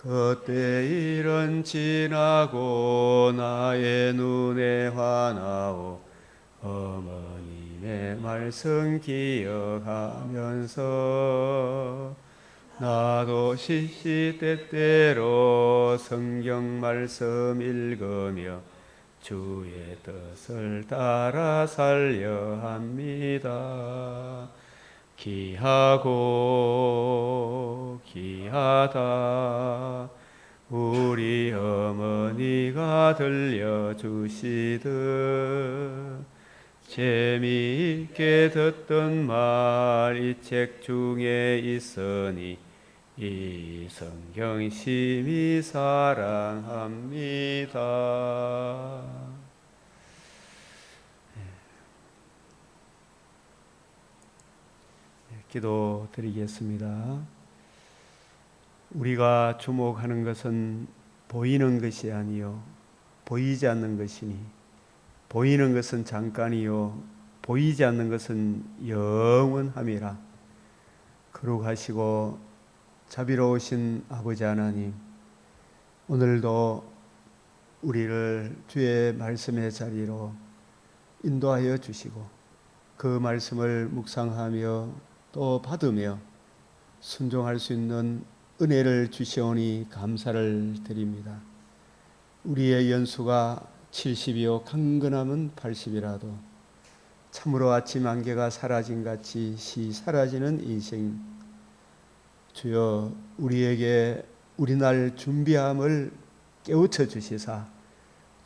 그때 일은 지나고 나의 눈에 환하오 어머님의 말씀 기억하면서 나도 시시때때로 성경 말씀 읽으며 주의 뜻을 따라 살려 합니다. 귀하고 귀하다 우리 어머니가 들려주시듯 재미있게 듣던 말 이 책 중에 있으니 이 성경 심히 사랑합니다. 기도 드리겠습니다. 우리가 주목하는 것은 보이는 것이 아니요 보이지 않는 것이니 보이는 것은 잠깐이요 보이지 않는 것은 영원함이라. 거룩하시고 자비로우신 아버지 하나님, 오늘도 우리를 주의 말씀의 자리로 인도하여 주시고 그 말씀을 묵상하며 또 받으며 순종할 수 있는 은혜를 주시오니 감사를 드립니다. 우리의 연수가 70이요 강건함은 80이라도 참으로 아침 안개가 사라진 같이 시 사라지는 인생, 주여 우리에게 우리날 준비함을 깨우쳐 주시사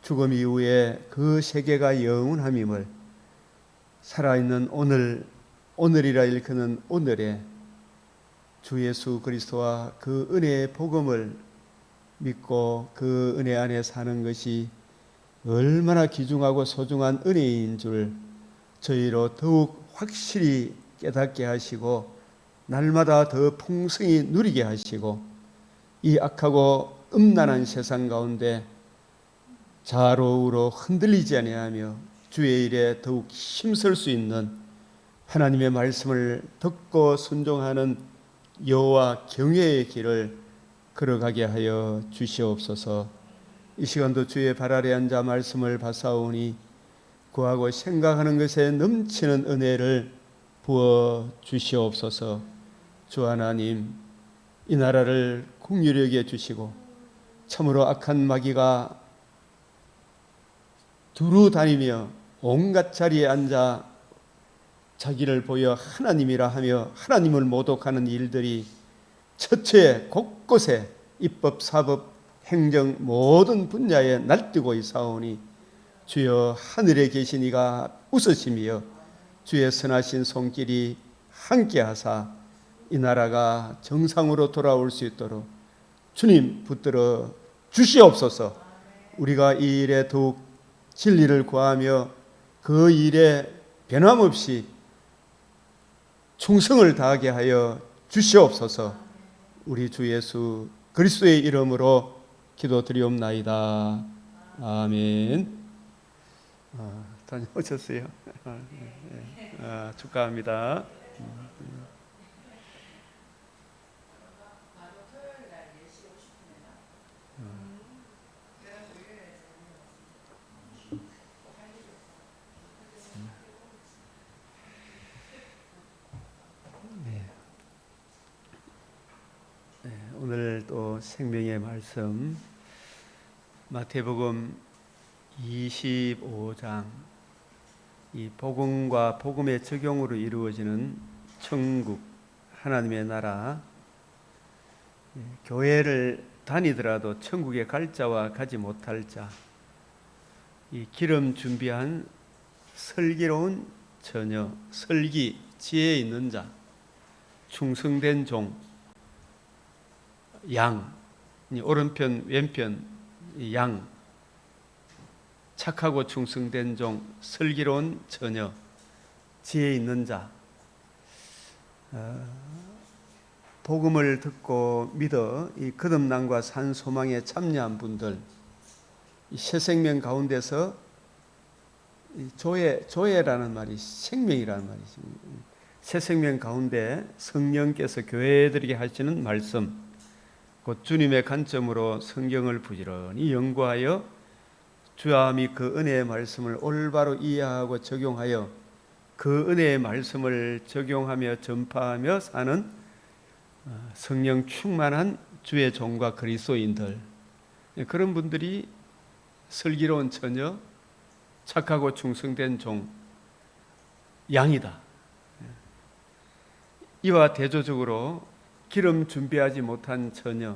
죽음 이후에 그 세계가 영원함임을 살아있는 오늘이라 일컫는 오늘에 주 예수 그리스도와 그 은혜의 복음을 믿고 그 은혜 안에 사는 것이 얼마나 귀중하고 소중한 은혜인 줄 저희로 더욱 확실히 깨닫게 하시고 날마다 더 풍성히 누리게 하시고 이 악하고 음란한 세상 가운데 좌로우로 흔들리지 아니하며 주의 일에 더욱 힘쓸 수 있는 하나님의 말씀을 듣고 순종하는 여호와 경외의 길을 걸어가게 하여 주시옵소서. 이 시간도 주의 발 아래 앉아 말씀을 받사오니 구하고 생각하는 것에 넘치는 은혜를 부어 주시옵소서. 주 하나님, 이 나라를 긍휼히 여겨 주시고 참으로 악한 마귀가 두루 다니며 온갖 자리에 앉아 자기를 보여 하나님이라 하며 하나님을 모독하는 일들이 처처에 곳곳에 입법, 사법, 행정 모든 분야에 날뛰고 있사오니 주여 하늘에 계신 이가 웃으시며 주의 선하신 손길이 함께하사 이 나라가 정상으로 돌아올 수 있도록 주님 붙들어 주시옵소서. 우리가 이 일에 더욱 진리를 구하며 그 일에 변함없이 충성을 다하게 하여 주시옵소서. 우리 주 예수 그리스도의 이름으로 기도드리옵나이다. 아멘. 다녀오셨어요? 축하합니다. 오늘 또 생명의 말씀 마태복음 25장, 이 복음과 복음의 적용으로 이루어지는 천국 하나님의 나라, 교회를 다니더라도 천국에 갈 자와 가지 못할 자, 이 기름 준비한 슬기로운 처녀, 슬기, 지혜 있는 자, 충성된 종, 양, 오른편 왼편 양, 착하고 충성된 종, 슬기로운 처녀, 지혜 있는 자, 복음을 듣고 믿어 이 거듭남과 산 소망에 참여한 분들, 이 새 생명 가운데서 조회라는 말이 생명이라는 말이죠. 새 생명 가운데 성령께서 교회들에게 하시는 말씀, 곧 주님의 관점으로 성경을 부지런히 연구하여 주암이 그 은혜의 말씀을 올바로 이해하고 적용하여 그 은혜의 말씀을 적용하며 전파하며 사는 성령 충만한 주의 종과 그리스도인들, 그런 분들이 슬기로운 처녀, 착하고 충성된 종, 양이다. 이와 대조적으로 기름 준비하지 못한 처녀,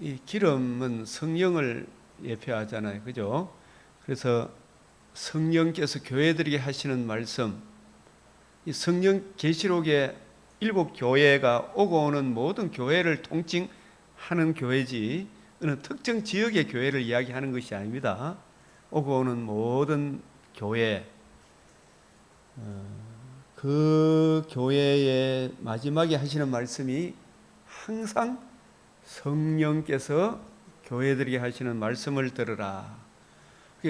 이 기름은 성령을 예표하잖아요, 그죠? 그래서 성령께서 교회들에게 하시는 말씀, 이 성령 계시록의 7 교회가 오고 오는 모든 교회를 통칭하는 교회지 어느 특정 지역의 교회를 이야기하는 것이 아닙니다. 오고 오는 모든 교회, 그 교회의 마지막에 하시는 말씀이 항상 성령께서 교회들에게 하시는 말씀을 들으라.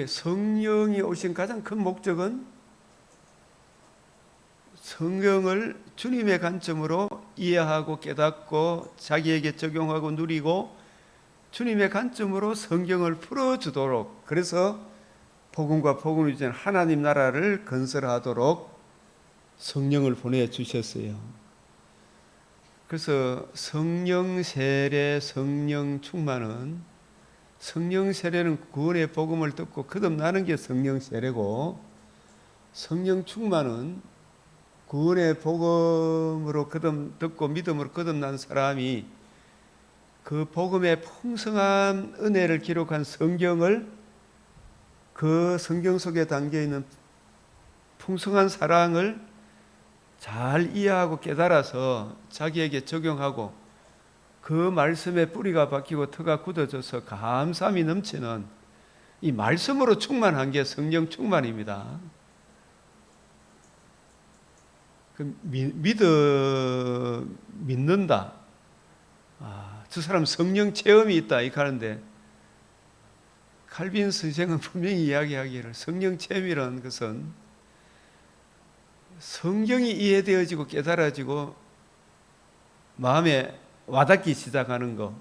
성령이 오신 가장 큰 목적은 성경을 주님의 관점으로 이해하고 깨닫고 자기에게 적용하고 누리고 주님의 관점으로 성경을 풀어주도록, 그래서 복음과 복음을 주신 하나님 나라를 건설하도록 성령을 보내주셨어요. 그래서 성령 세례, 성령 충만은, 성령 세례는 구원의 복음을 듣고 거듭나는 게 성령 세례고, 성령 충만은 구원의 복음으로 듣고 믿음으로 거듭난 사람이 그 복음의 풍성한 은혜를 기록한 성경을, 그 성경 속에 담겨있는 풍성한 사랑을 잘 이해하고 깨달아서 자기에게 적용하고 그 말씀의 뿌리가 박히고 터가 굳어져서 감사함이 넘치는 이 말씀으로 충만한 게 성령 충만입니다. 믿는다. 저 사람 성령 체험이 있다 이렇게 하는데, 칼빈 선생은 분명히 이야기하기를 성령 체험이라는 것은 성경이 이해되어지고 깨달아지고 마음에 와닿기 시작하는 거,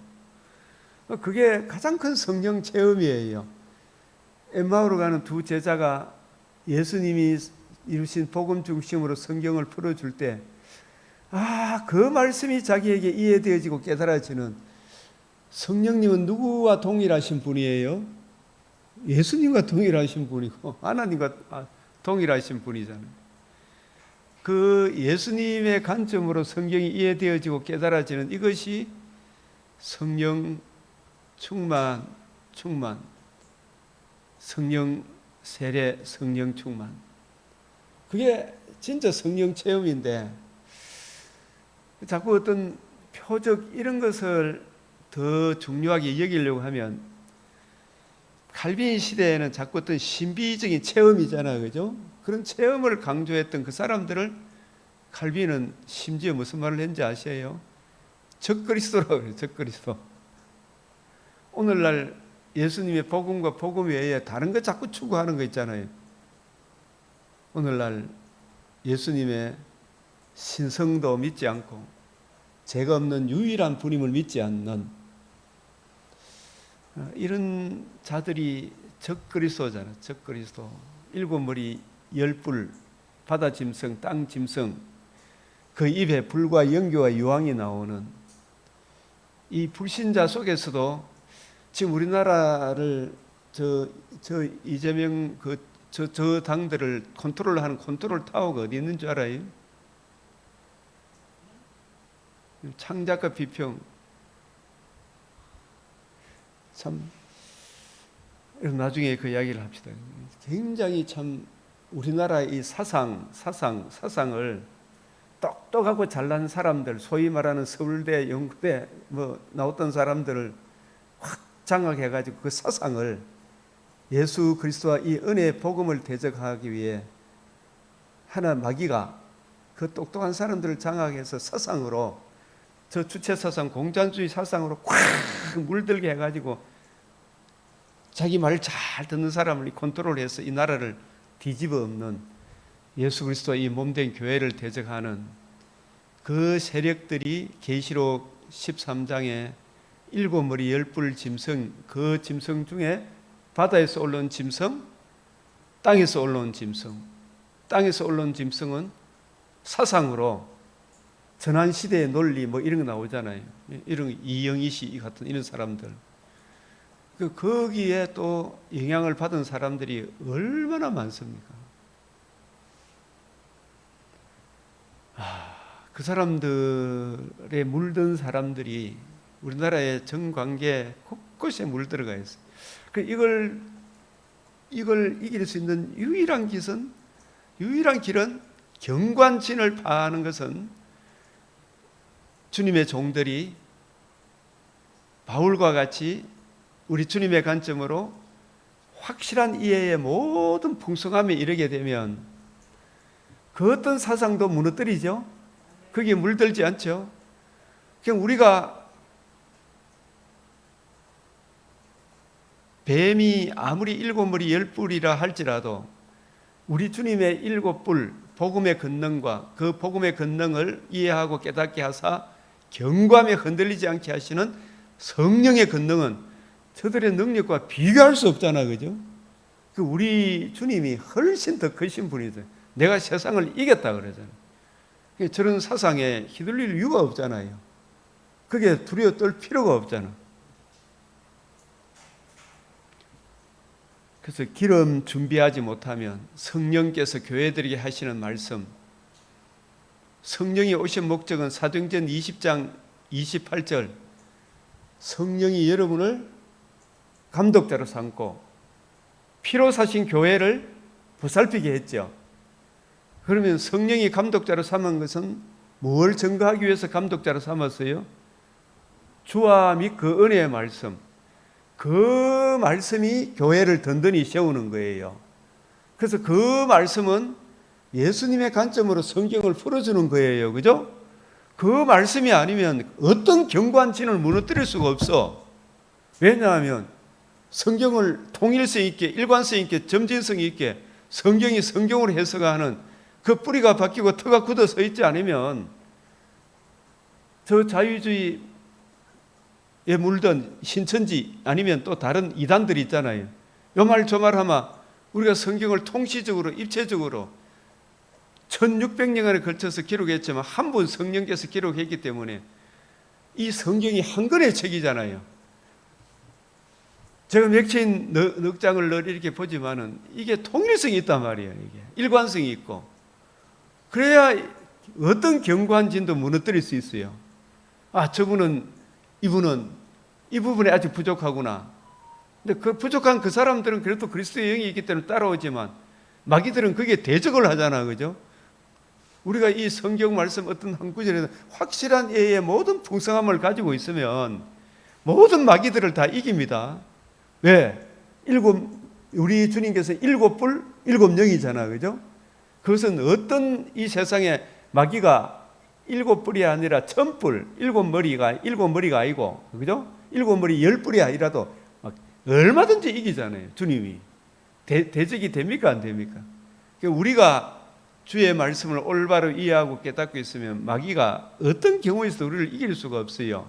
그게 가장 큰 성령 체험이에요. 엠마오로 가는 두 제자가 예수님이 이루신 복음 중심으로 성경을 풀어줄 때, 그 말씀이 자기에게 이해되어지고 깨달아지는, 성령님은 누구와 동일하신 분이에요? 예수님과 동일하신 분이고 하나님과 동일하신 분이잖아요. 그 예수님의 관점으로 성경이 이해되어지고 깨달아지는 이것이 성령 충만, 성령 세례, 성령 충만, 그게 진짜 성령 체험인데, 자꾸 어떤 표적 이런 것을 더 중요하게 여기려고 하면, 칼빈 시대에는 자꾸 어떤 신비적인 체험이잖아요, 그죠? 그런 체험을 강조했던 그 사람들을 칼빈은 심지어 무슨 말을 했는지 아세요? 적그리스도라고 그래요. 적그리스도. 오늘날 예수님의 복음과 복음 외에 다른 거 자꾸 추구하는 거 있잖아요. 오늘날 예수님의 신성도 믿지 않고 죄가 없는 유일한 분임을 믿지 않는 이런 자들이 적그리스도잖아요. 적그리스도. 7머리 10뿔, 바다 짐승, 땅 짐승, 그 입에 불과 연기와 유황이 나오는 이 불신자 속에서도 지금 우리나라를 저 이재명 저 당들을 컨트롤하는 컨트롤 타워가 어디 있는 줄 알아요? 창작과 비평. 참 나중에 그 이야기를 합시다. 굉장히 참 우리나라의 이 사상을 똑똑하고 잘난 사람들, 소위 말하는 서울대, 연구대 나왔던 사람들을 확 장악해가지고 그 사상을 예수 그리스도와 이 은혜의 복음을 대적하기 위해 하나 마귀가 그 똑똑한 사람들을 장악해서 사상으로, 저 주체 사상, 공산주의 사상으로 꽉 물들게 해가지고 자기 말 잘 듣는 사람을 컨트롤해서 이 나라를 뒤집어 엎는, 예수 그리스도와 이 몸된 교회를 대적하는 그 세력들이 계시록 13장에 일곱 머리 열뿔 짐승, 그 짐승 중에 바다에서 올라온 짐승, 땅에서 올라온 짐승, 땅에서 올라온 짐승은 사상으로 전환시대의 논리 뭐 이런 거 나오잖아요. 이런 이영희 씨 같은 이런 사람들. 거기에 또 영향을 받은 사람들이 얼마나 많습니까? 그 사람들에 물든 사람들이 우리나라의 정관계 곳곳에 물들어가 있어요. 이걸 이길 수 있는 유일한 길은 경관진을 파하는 것은 주님의 종들이 바울과 같이 우리 주님의 관점으로 확실한 이해의 모든 풍성함에 이르게 되면 그 어떤 사상도 무너뜨리죠. 거기에 물들지 않죠. 그냥 우리가 뱀이 아무리 일곱 머리 열 뿔이라 할지라도 우리 주님의 일곱 뿔 복음의 권능과 그 복음의 권능을 이해하고 깨닫게 하사 경감에 흔들리지 않게 하시는 성령의 권능은 저들의 능력과 비교할 수 없잖아, 그죠? 우리 주님이 훨씬 더 크신 분이죠. 내가 세상을 이겼다 그러잖아요. 저런 사상에 휘둘릴 이유가 없잖아요. 그게 두려워 떨 필요가 없잖아. 그래서 기름 준비하지 못하면 성령께서 교회들에게 하시는 말씀, 성령이 오신 목적은 사도행전 20장 28절, 성령이 여러분을 감독자로 삼고 피로 사신 교회를 보살피게 했죠. 그러면 성령이 감독자로 삼은 것은 뭘 증거하기 위해서 감독자로 삼았어요? 주와 및 그 은혜의 말씀, 그 말씀이 교회를 든든히 세우는 거예요. 그래서 그 말씀은 예수님의 관점으로 성경을 풀어주는 거예요. 그죠? 그 말씀이 아니면 어떤 경관진을 무너뜨릴 수가 없어. 왜냐하면 성경을 통일성 있게, 일관성 있게, 점진성 있게 성경이 성경으로 해석하는 그 뿌리가 바뀌고 터가 굳어서 있지 않으면 저 자유주의에 물든 신천지 아니면 또 다른 이단들이 있잖아요. 요 말 저 말 하면 우리가 성경을 통시적으로 입체적으로 1600년간에 걸쳐서 기록했지만 한 분 성령께서 기록했기 때문에 이 성경이 한 권의 책이잖아요. 제가 맥체인 넉 장을 늘 이렇게 보지만은 이게 통일성이 있단 말이에요. 이게 일관성이 있고 그래야 어떤 경관진도 무너뜨릴 수 있어요. 이분은 이 부분에 아직 부족하구나. 근데 그 부족한 그 사람들은 그래도 그리스도의 영이 있기 때문에 따라오지만 마귀들은 그게 대적을 하잖아, 그죠? 우리가 이 성경 말씀 어떤 한 구절에는 확실한 예의 모든 풍성함을 가지고 있으면 모든 마귀들을 다 이깁니다. 왜? 우리 주님께서 일곱 뿔, 일곱 영이잖아, 그죠? 그것은 어떤 이 세상에 마귀가 일곱 뿔이 아니라 1000뿔, 일곱 머리가 아니고, 그죠? 일곱 머리 10뿔이 아니라도 얼마든지 이기잖아요, 주님이. 대적이 됩니까, 안 됩니까? 우리가 주의 말씀을 올바로 이해하고 깨닫고 있으면 마귀가 어떤 경우에서도 우리를 이길 수가 없어요.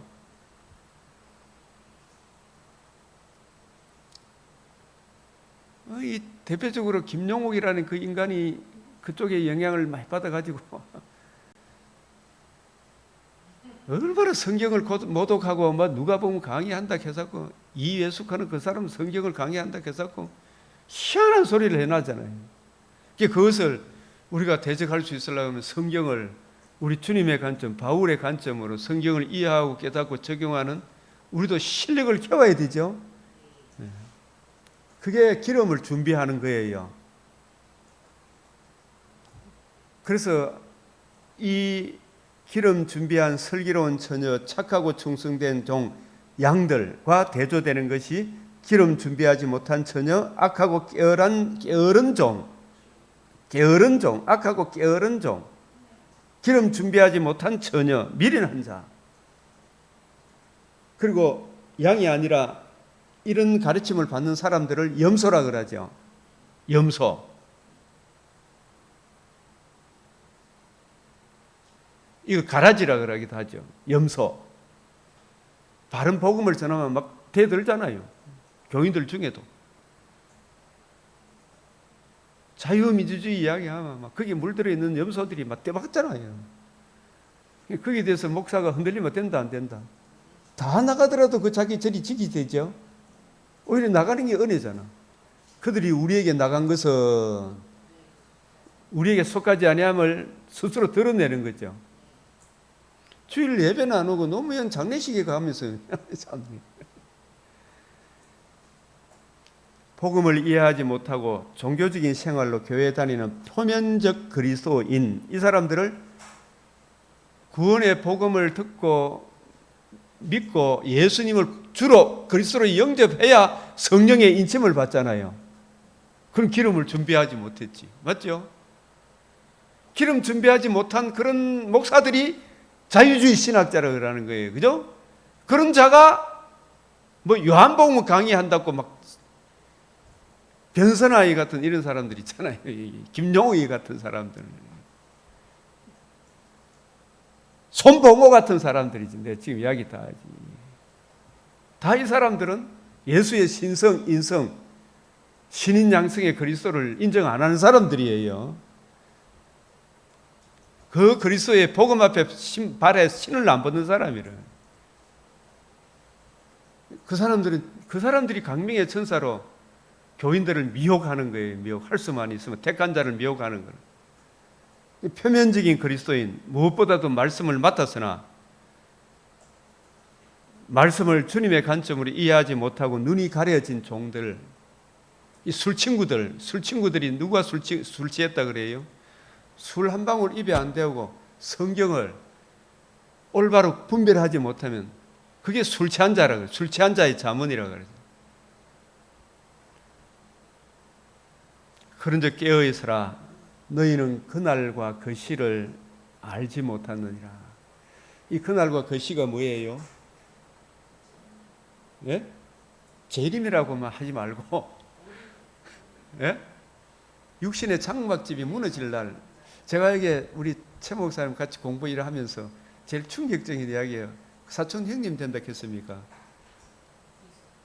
이 대표적으로 김용옥이라는 그 인간이 그쪽에 영향을 많이 받아가지고 얼마나 성경을 모독하고 누가 보면 강의한다 해서 이예숙하는 그 사람 성경을 강의한다 해서 희한한 소리를 해놨잖아요. 그것을 우리가 대적할 수 있으려면 성경을 우리 주님의 관점, 바울의 관점으로 성경을 이해하고 깨닫고 적용하는 우리도 실력을 키워야 되죠. 그게 기름을 준비하는 거예요. 그래서 이 기름 준비한 슬기로운 처녀, 착하고 충성된 종, 양들과 대조되는 것이 기름 준비하지 못한 처녀, 악하고 게으른 종, 악하고 게으른 종, 기름 준비하지 못한 처녀, 미련한 자. 그리고 양이 아니라 이런 가르침을 받는 사람들을 염소라 그러죠. 염소. 이거 가라지라 그러기도 하죠. 염소. 바른 복음을 전하면 막 대들잖아요. 교인들 중에도. 자유민주주의 이야기하면 막 거기에 물들어 있는 염소들이 막 떼박잖아요. 거기에 대해서 목사가 흔들리면 된다 안 된다. 다 나가더라도 그 자기 절이 지키되죠. 오히려 나가는 게 은혜잖아. 그들이 우리에게 나간 것은 우리에게 속하지 아니함을 스스로 드러내는 거죠. 주일 예배는 안 오고 노무현 장례식에 가면서 복음을 이해하지 못하고 종교적인 생활로 교회 다니는 표면적 그리스도인, 이 사람들을 구원의 복음을 듣고 믿고 예수님을 주로 그리스도로 영접해야 성령의 인침을 받잖아요. 그런 기름을 준비하지 못했지. 맞죠? 기름 준비하지 못한 그런 목사들이 자유주의 신학자라고 그러는 거예요. 그죠? 그런 자가 뭐 요한복음 강의한다고 막 변선아이 같은 이런 사람들 있잖아요. 김용희 같은 사람들. 손봉호 같은 사람들이지. 내가 지금 이야기 다 하지. 다 이 사람들은 예수의 신성, 인성, 신인 양성의 그리스도를 인정 안 하는 사람들이에요. 그 그리스도의 복음 앞에 발에 신을 안 벗는 사람이래. 그 사람들이 강명의 천사로 교인들을 미혹하는 거예요. 미혹할 수만 있으면 택한 자를 미혹하는 거예요. 표면적인 그리스도인, 무엇보다도 말씀을 맡았으나 말씀을 주님의 관점으로 이해하지 못하고 눈이 가려진 종들, 이 술친구들이 누가 술 취했다 그래요? 술 한 방울 입에 안 대고 성경을 올바로 분별하지 못하면 그게 술 취한 자라고, 술 취한 자의 자문이라고 그러죠. 그런즉 깨어 있으라. 너희는 그날과 그 시를 알지 못하느니라. 이 그날과 그 시가 뭐예요? 예? 재림이라고만 하지 말고, 예? 육신의 장막집이 무너질 날. 제가 이게 우리 최 목사님 같이 공부 일을 하면서 제일 충격적인 이야기예요. 사촌 형님 된다 했습니까?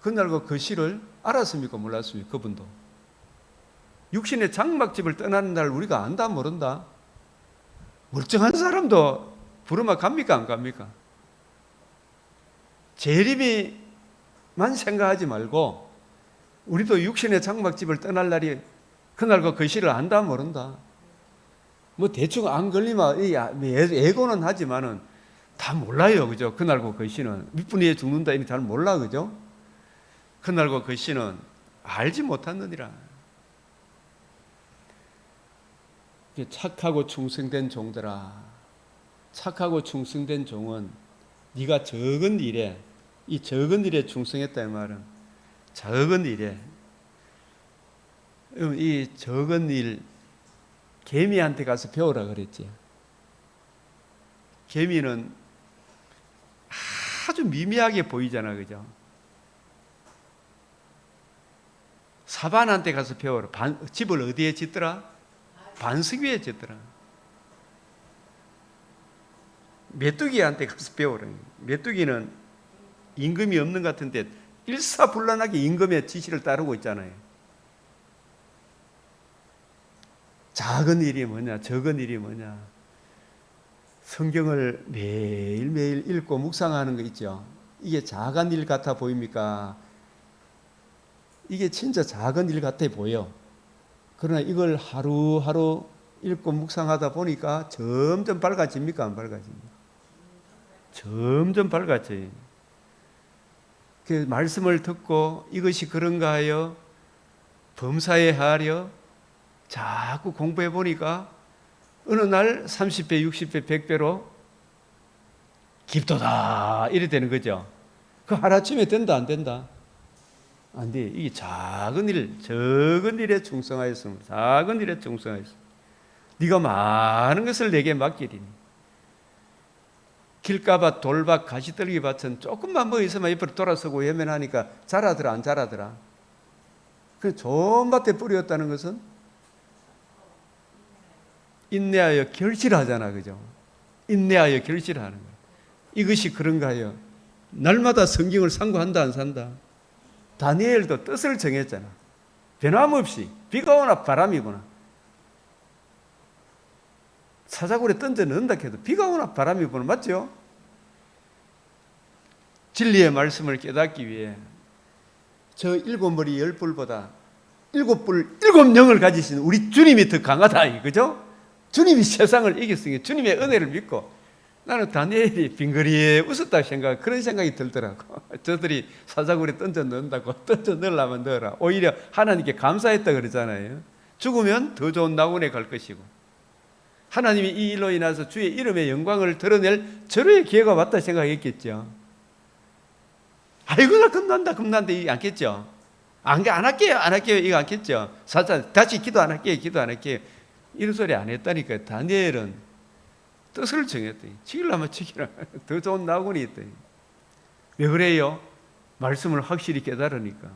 그날과 그 시를 알았습니까? 몰랐습니까? 그분도. 육신의 장막집을 떠나는 날 우리가 안다 모른다? 멀쩡한 사람도 부르면 갑니까? 안 갑니까? 재림이만 생각하지 말고 우리도 육신의 장막집을 떠날 날이 그날과 그 시를 안다 모른다? 뭐 대충 안 걸리면 예고는 하지만은 다 몰라요. 그죠? 그날과 그 시는 몇 분 후에 죽는다 이런 잘 몰라. 그죠? 그날과 그 시는 알지 못하느니라. 착하고 충성된 종들아, 착하고 충성된 종은 네가 적은 일에, 이 적은 일에 충성했다 이 말은 적은 일에, 이 적은 일 개미한테 가서 배우라 그랬지. 개미는 아주 미미하게 보이잖아, 그죠? 사반한테 가서 배워라. 집을 어디에 짓더라? 반석 위에 짓더라. 메뚜기한테 가서 배우라. 메뚜기는 임금이 없는 것 같은데 일사불란하게 임금의 지시를 따르고 있잖아요. 작은 일이 뭐냐, 적은 일이 뭐냐. 성경을 매일매일 읽고 묵상하는 거 있죠. 이게 작은 일 같아 보입니까? 이게 진짜 작은 일 같아 보여. 그러나 이걸 하루하루 읽고 묵상하다 보니까 점점 밝아집니까? 안 밝아집니까? 점점 밝아져요. 그 말씀을 듣고 이것이 그런가 하여 범사에 하려 자꾸 공부해 보니까 어느 날 30배, 60배, 100배로 깊도다 이래 되는 거죠. 그 하루아침에 된다 안 된다? 안 돼. 이게 작은 일, 적은 일에 충성하였으면, 작은 일에 충성하였으면 네가 많은 것을 내게 맡기리니 길가밭, 돌밭, 가시떨기 밭은 조금만 뭐 있으면 옆으로 돌아서고 외면하니까 자라더라 안 자라더라? 그 좋은 밭에 뿌렸다는 것은 인내하여 결실하잖아, 그죠? 인내하여 결실하는 거예요. 이것이 그런가 하여 날마다 성경을 상고한다 안 산다? 다니엘도 뜻을 정했잖아. 변함없이 비가 오나 바람이 오나 사자굴에 던져 넣는다 해도 비가 오나 바람이 부나 맞죠? 진리의 말씀을 깨닫기 위해 저 7머리 10뿔보다 7뿔 7영을 가지신 우리 주님이 더 강하다, 그죠? 주님이 세상을 이겼으니 주님의 은혜를 믿고 나는 다니엘이 빙그리에 웃었다 그런 생각이 들더라고. 저들이 사자굴에 던져 넣는다고 던져 넣으려면 넣어라. 오히려 하나님께 감사했다 그러잖아요. 죽으면 더 좋은 낙원에 갈 것이고 하나님이 이 일로 인해서 주의 이름의 영광을 드러낼 절호의 기회가 왔다 생각했겠죠. 아이고 나 겁난다 이거 않겠죠. 안 할게요 이거 않겠죠. 사자 다시 기도 안 할게요 이런 소리 안 했다니까요. 다니엘은 뜻을 정했더니 지키려면 지키라. 더 좋은 낙원이 있더니. 왜 그래요? 말씀을 확실히 깨달으니까.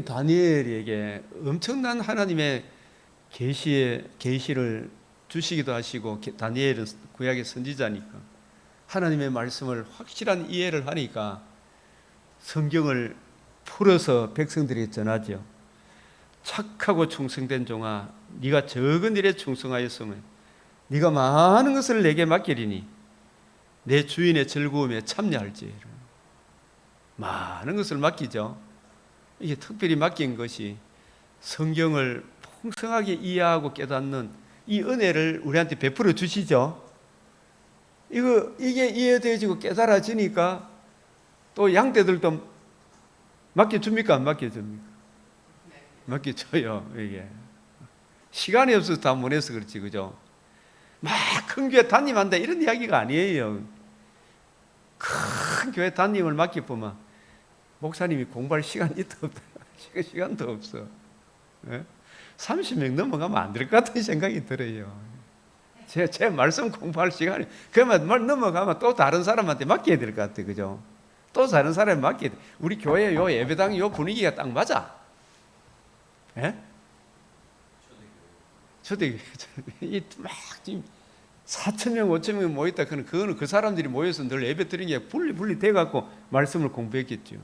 다니엘에게 엄청난 하나님의 계시를 주시기도 하시고, 다니엘은 구약의 선지자니까 하나님의 말씀을 확실한 이해를 하니까 성경을 풀어서 백성들에게 전하죠. 착하고 충성된 종아, 네가 적은 일에 충성하였으면 네가 많은 것을 내게 맡기리니 내 주인의 즐거움에 참여할지어다. 많은 것을 맡기죠. 이게 특별히 맡긴 것이 성경을 풍성하게 이해하고 깨닫는 이 은혜를 우리한테 베풀어 주시죠. 이게 이해되어지고 깨달아지니까 또 양떼들도 맡겨줍니까? 안 맡겨줍니까? 맡겨줘요. 이게 시간이 없어서 다 못해서 그렇지, 그죠? 막 큰 교회 담임한다 이런 이야기가 아니에요. 큰 교회 담임을 맡겨보면 목사님이 공부할 시간이 더 없다. 시간도 없어. 30명 넘어가면 안 될 것 같은 생각이 들어요. 제 말씀 공부할 시간이, 그러면 말 넘어가면 또 다른 사람한테 맡겨야 될 것 같아, 그죠? 또 다른 사람에 맡겨야 돼. 우리 교회 요 예배당 요 분위기가 딱 맞아. 예? 초대교회. 막 지금 4,000명, 5,000명 모였다. 그거는 그 사람들이 모여서 늘 예배 드리는 게 분리 돼갖고 말씀을 공부했겠죠.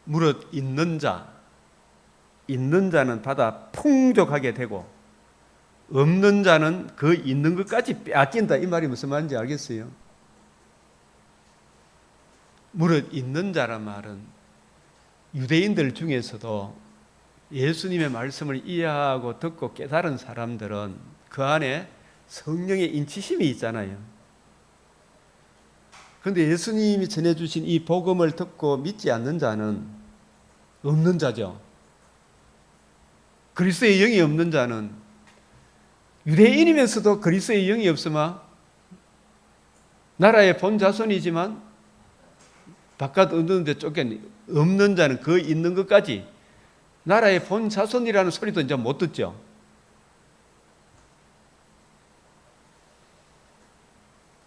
무릇 있는 자는 받아 풍족하게 되고 없는 자는 그 있는 것까지 빼앗긴다. 이 말이 무슨 말인지 알겠어요? 무릇 있는 자란 말은 유대인들 중에서도 예수님의 말씀을 이해하고 듣고 깨달은 사람들은 그 안에 성령의 인치심이 있잖아요. 그런데 예수님이 전해주신 이 복음을 듣고 믿지 않는 자는 없는 자죠. 그리스도의 영이 없는 자는 유대인이면서도 그리스도의 영이 없으면 나라의 본 자손이지만 바깥 얻는 데 쫓겨는 없는 자는 그 있는 것까지 나라의 본 자손이라는 소리도 이제 못 듣죠.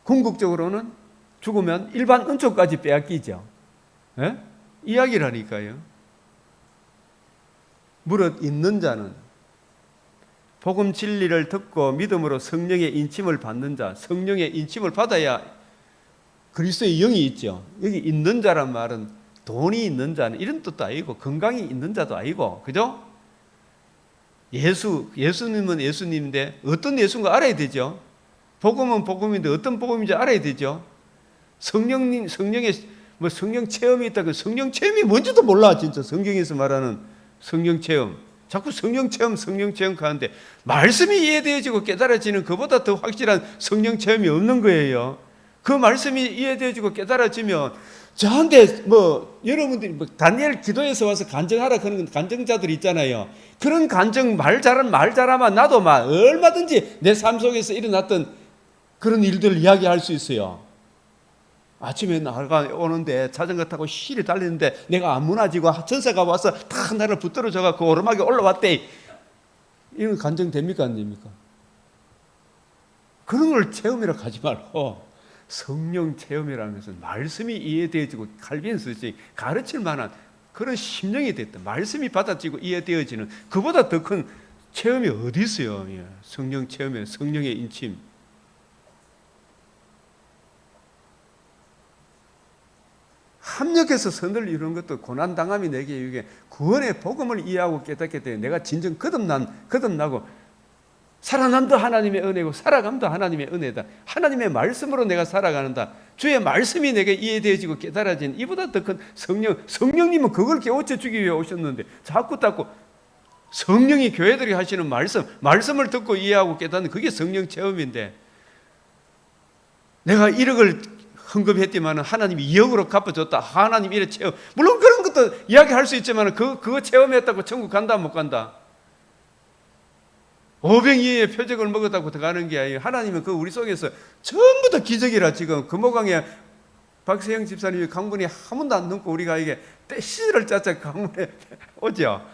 궁극적으로는 죽으면 일반 은총까지 빼앗기죠. 예? 이야기라니까요. 무릇 있는 자는 복음 진리를 듣고 믿음으로 성령의 인침을 받는 자, 성령의 인침을 받아야 그리스도의 영이 있죠. 여기 있는 자란 말은 돈이 있는 자는 이런 뜻도 아니고 건강이 있는 자도 아니고, 그죠? 예수님은 예수님인데 어떤 예수인가 알아야 되죠. 복음은 복음인데 어떤 복음인지 알아야 되죠. 성령 체험이 있다. 그 성령 체험이 뭔지도 몰라. 진짜 성경에서 말하는 성령 체험. 자꾸 성령 체험 하는데 말씀이 이해되어지고 깨달아지는 그보다 더 확실한 성령 체험이 없는 거예요. 그 말씀이 이해되어지고 깨달아지면 저한테 여러분들이 다니엘 기도에서 와서 간증하라 그런 간증자들 있잖아요. 그런 간증 말 잘하면 나도 얼마든지 내 삶 속에서 일어났던 그런 일들 이야기할 수 있어요. 아침에 나가 오는데 자전거 타고 시리 달리는데 내가 안 무너지고 전사가 와서 탁 나를 붙들어줘 갖고 오르막에 올라왔대. 이건 간증 됩니까 안 됩니까? 그런 걸 체험이라고 하지 말고 성령 체험이라는 것은 말씀이 이해되어지고 칼빈스지 가르칠 만한 그런 심령이 됐다. 말씀이 받아지고 이해되어지는 그보다 더 큰 체험이 어디 있어요? 예. 성령 체험에 성령의 인침. 합력해서 선을 이루는 것도 고난당함이 내게 이게 구원의 복음을 이해하고 깨닫게 돼. 내가 진정 거듭나고 살아남도 하나님의 은혜고 살아감도 하나님의 은혜다. 하나님의 말씀으로 내가 살아가는다. 주의 말씀이 내게 이해되어지고 깨달아진 이보다 더 큰 성령님은 그걸 깨우쳐 주기 위해 오셨는데 자꾸 성령이 교회들이 하시는 말씀을 듣고 이해하고 깨닫는 그게 성령 체험인데 내가 1억을 헌금했지만 하나님이 2억으로 갚아줬다. 하나님 이래 체험. 물론 그런 것도 이야기할 수 있지만 그거 체험했다고 천국 간다 못 간다. 오병이의 표적을 먹었다고 들어가는 게 아니에요. 하나님은 그 우리 속에서 전부 다 기적이라. 지금 금호강에 박세영 집사님이 강문에 한 번도 안 넘고 우리가 이게 떼시를 짜짜 강문에 오죠.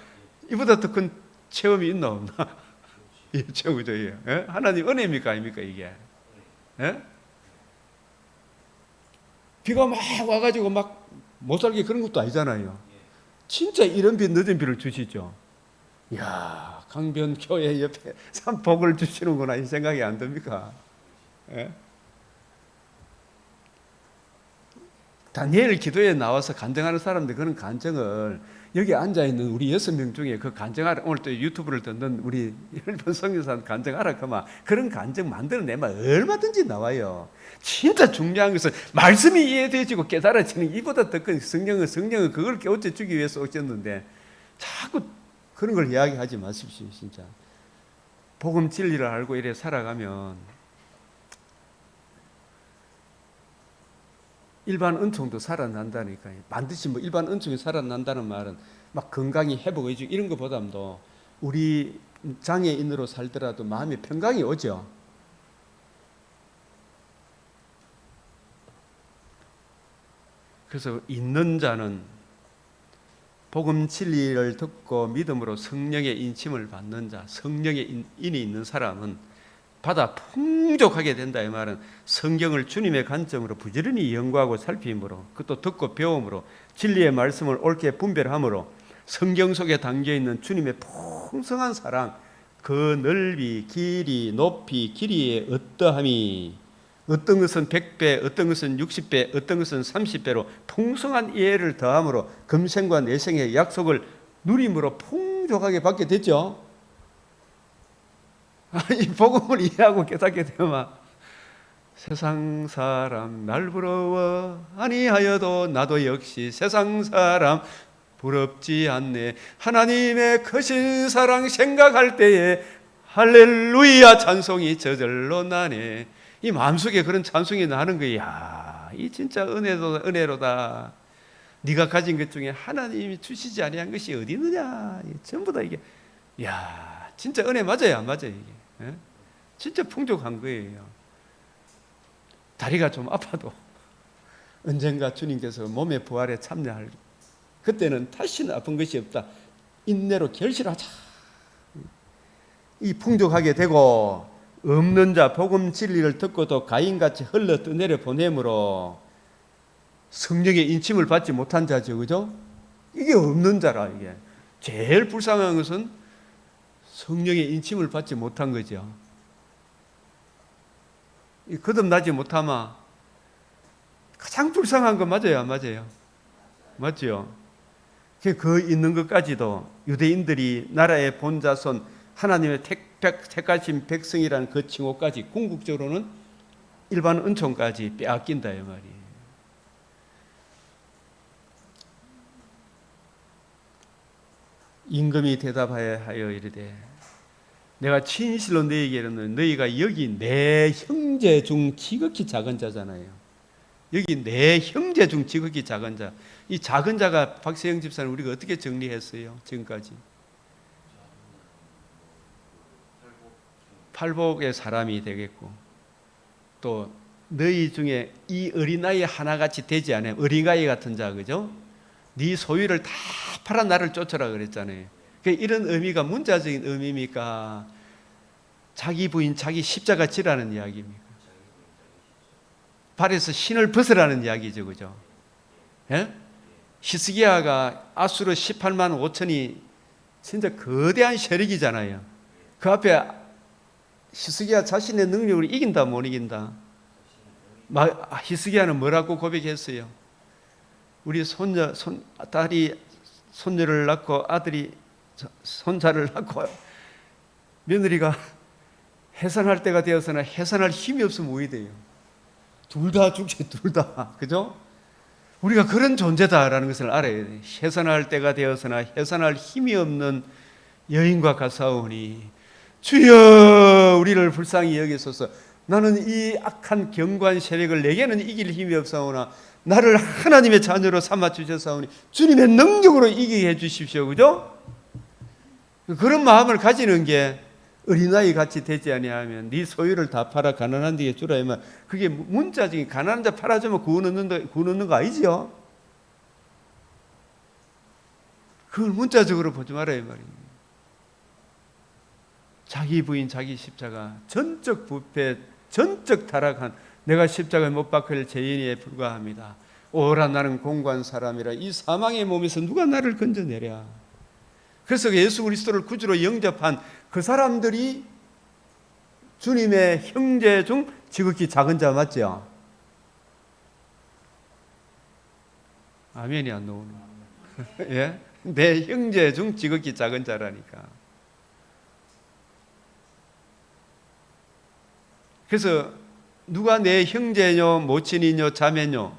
이보다 더 큰 체험이 있나 없나? 이 최고죠. 예? 하나님 은혜입니까 아닙니까 이게? 예? 비가 막 와가지고 막 못 살게 그런 것도 아니잖아요. 진짜 이런 비 늦은 비를 주시죠. 이야, 강변 교회 옆에 참 복을 주시는구나 이 생각이 안 듭니까? 예? 다니엘 기도에 나와서 간증하는 사람들 그런 간증을 여기 앉아있는 우리 6명 중에 그 간증하라, 오늘 또 유튜브를 듣는 우리 일본 성교사 간증하라 그만 그런 간증 만들어내면 얼마든지 나와요. 진짜 중요한 것은 말씀이 이해되어지고 깨달아지는 이보다 더 큰 성령은 그걸 깨우쳐 주기 위해서 오셨는데 자꾸 그런 걸 이야기하지 마십시오. 진짜 복음 진리를 알고 이래 살아가면 일반 은총도 살아난다니까요. 반드시 뭐 일반 은총이 살아난다는 말은 막 건강이 회복해지고 이런 것보다도 우리 장애인으로 살더라도 마음의 평강이 오죠. 그래서 있는 자는 복음 진리를 듣고 믿음으로 성령의 인침을 받는 자, 성령의 인이 있는 사람은 받아 풍족하게 된다. 이 말은 성경을 주님의 관점으로 부지런히 연구하고 살핌으로, 그것도 듣고 배움으로, 진리의 말씀을 옳게 분별함으로 성경 속에 담겨있는 주님의 풍성한 사랑, 그 넓이, 길이, 높이, 길이의 어떠함이 어떤 것은 100배, 어떤 것은 60배, 어떤 것은 30배로 풍성한 이해를 더함으로 금생과 내생의 약속을 누림으로 풍족하게 받게 됐죠. 이 복음을 이해하고 깨닫게 되면 세상 사람 날 부러워 아니하여도 나도 역시 세상 사람 부럽지 않네. 하나님의 크신 사랑 생각할 때에 할렐루야 찬송이 저절로 나네. 이 마음속에 그런 찬송이 나는 거야. 야, 이 진짜 은혜로다. 네가 가진 것 중에 하나님이 주시지 아니한 것이 어디 있느냐. 전부 다 이게 야, 진짜 은혜 맞아요, 안 맞아요 이게? 예? 진짜 풍족한 거예요. 다리가 좀 아파도 언젠가 주님께서 몸의 부활에 참여할 그때는 다시는 아픈 것이 없다. 인내로 결실하자. 이 풍족하게 되고 없는 자 복음 진리를 듣고도 가인같이 흘러 떠내려 보내므로 성령의 인침을 받지 못한 자죠. 그죠? 이게 없는 자라. 이게 제일 불쌍한 것은 성령의 인침을 받지 못한 거죠. 거듭나지 못하면 가장 불쌍한 건 맞아요, 안 맞아요? 맞죠? 그 있는 것까지도 유대인들이 나라의 본자손 하나님의 택하신 백성이라는 그 칭호까지 궁극적으로는 일반 은총까지 빼앗긴다 이 말이에요. 임금이 대답하여 이르되 내가 진실로 너희에게 이르노니 너희가 여기 내 형제 중 지극히 작은 자잖아요. 여기 내 형제 중 지극히 작은 자. 이 작은 자가 박세영 집사님 우리가 어떻게 정리했어요? 지금까지 팔복의 사람이 되겠고 또 너희 중에 이 어린아이 하나같이 되지 않아요. 어린아이 같은 자, 그죠? 네 소유를 다 팔아 나를 쫓아라 그랬잖아요. 이런 의미가 문자적인 의미입니까? 자기 부인 자기 십자가 지라는 이야기입니까? 발에서 신을 벗으라는 이야기죠, 그죠? 예? 히스기야가 아수르 18만 5천이 진짜 거대한 세력이잖아요. 그 앞에 히스기야 자신의 능력으로 이긴다 못 이긴다? 히스기야는 뭐라고 고백했어요? 우리 딸이 손녀를 낳고 아들이 손자를 낳고 며느리가 해산할 때가 되어서나 해산할 힘이 없으면 뭐이 돼요? 둘 다 죽지, 둘 다. 그죠? 우리가 그런 존재다라는 것을 알아야 돼요. 해산할 때가 되어서나 해산할 힘이 없는 여인과 같사오니 주여 우리를 불쌍히 여기소서. 나는 이 악한 경관 세력을 내게는 이길 힘이 없사오나 나를 하나님의 자녀로 삼아 주셨사오니 주님의 능력으로 이기게 해 주십시오. 그죠? 그런 마음을 가지는 게 어린아이 같이 되지 아니하면 네 소유를 다 팔아 가난한 데에 주라 하면 그게 문자적인 가난한 자 팔아주면 구원 얻는 거 아니지요? 그걸 문자적으로 보지 말아요 말입니다. 자기 부인 자기 십자가 전적 부패 전적 타락한 내가 십자가에 못 박힐 죄인에 불과합니다. 오라 나는 공고한 사람이라 이 사망의 몸에서 누가 나를 건져내랴. 그래서 예수 그리스도를 구주로 영접한 그 사람들이 주님의 형제 중 지극히 작은 자 맞죠? 아멘이 안 나오네. 예? 내 형제 중 지극히 작은 자라니까. 그래서 누가 내 형제뇨 모친이뇨 자매뇨?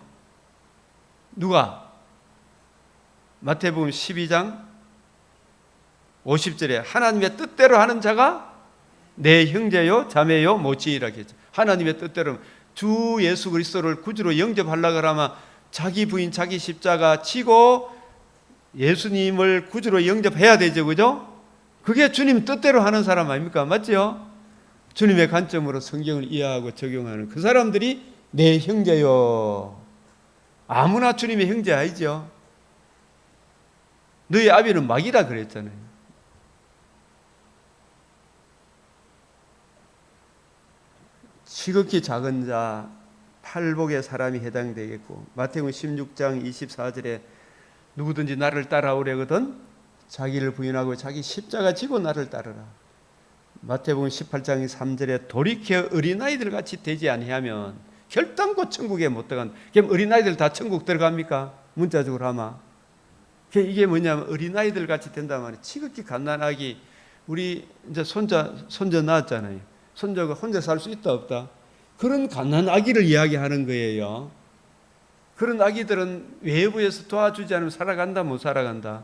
누가? 마태복음 12장 50절에 하나님의 뜻대로 하는 자가 내 형제요 자매요 모친이라 했죠. 하나님의 뜻대로 주 예수 그리스도를 구주로 영접하려고 하면 자기 부인 자기 십자가 치고 예수님을 구주로 영접해야 되죠. 그죠? 그게 주님 뜻대로 하는 사람 아닙니까? 맞죠? 주님의 관점으로 성경을 이해하고 적용하는 그 사람들이 내 형제요. 아무나 주님의 형제 아니죠. 너희 아비는 마귀다 그랬잖아요. 지극히 작은 자 팔복의 사람이 해당되겠고 마태복음 16장 24절에 누구든지 나를 따라오려거든 자기를 부인하고 자기 십자가 지고 나를 따르라. 마태복음 18장 3절에 돌이켜 어린아이들 같이 되지 아니하면 결단코 천국에 못 들어간다. 그럼 어린아이들 다 천국 들어갑니까? 문자적으로 하면 이게 뭐냐면 어린아이들 같이 된단 말이에요. 지극히 갓난아기 우리 이제 손자 낳았잖아요. 손자가 혼자 살 수 있다 없다? 그런 갓난아기를 이야기하는 거예요. 그런 아기들은 외부에서 도와주지 않으면 살아간다 못 살아간다?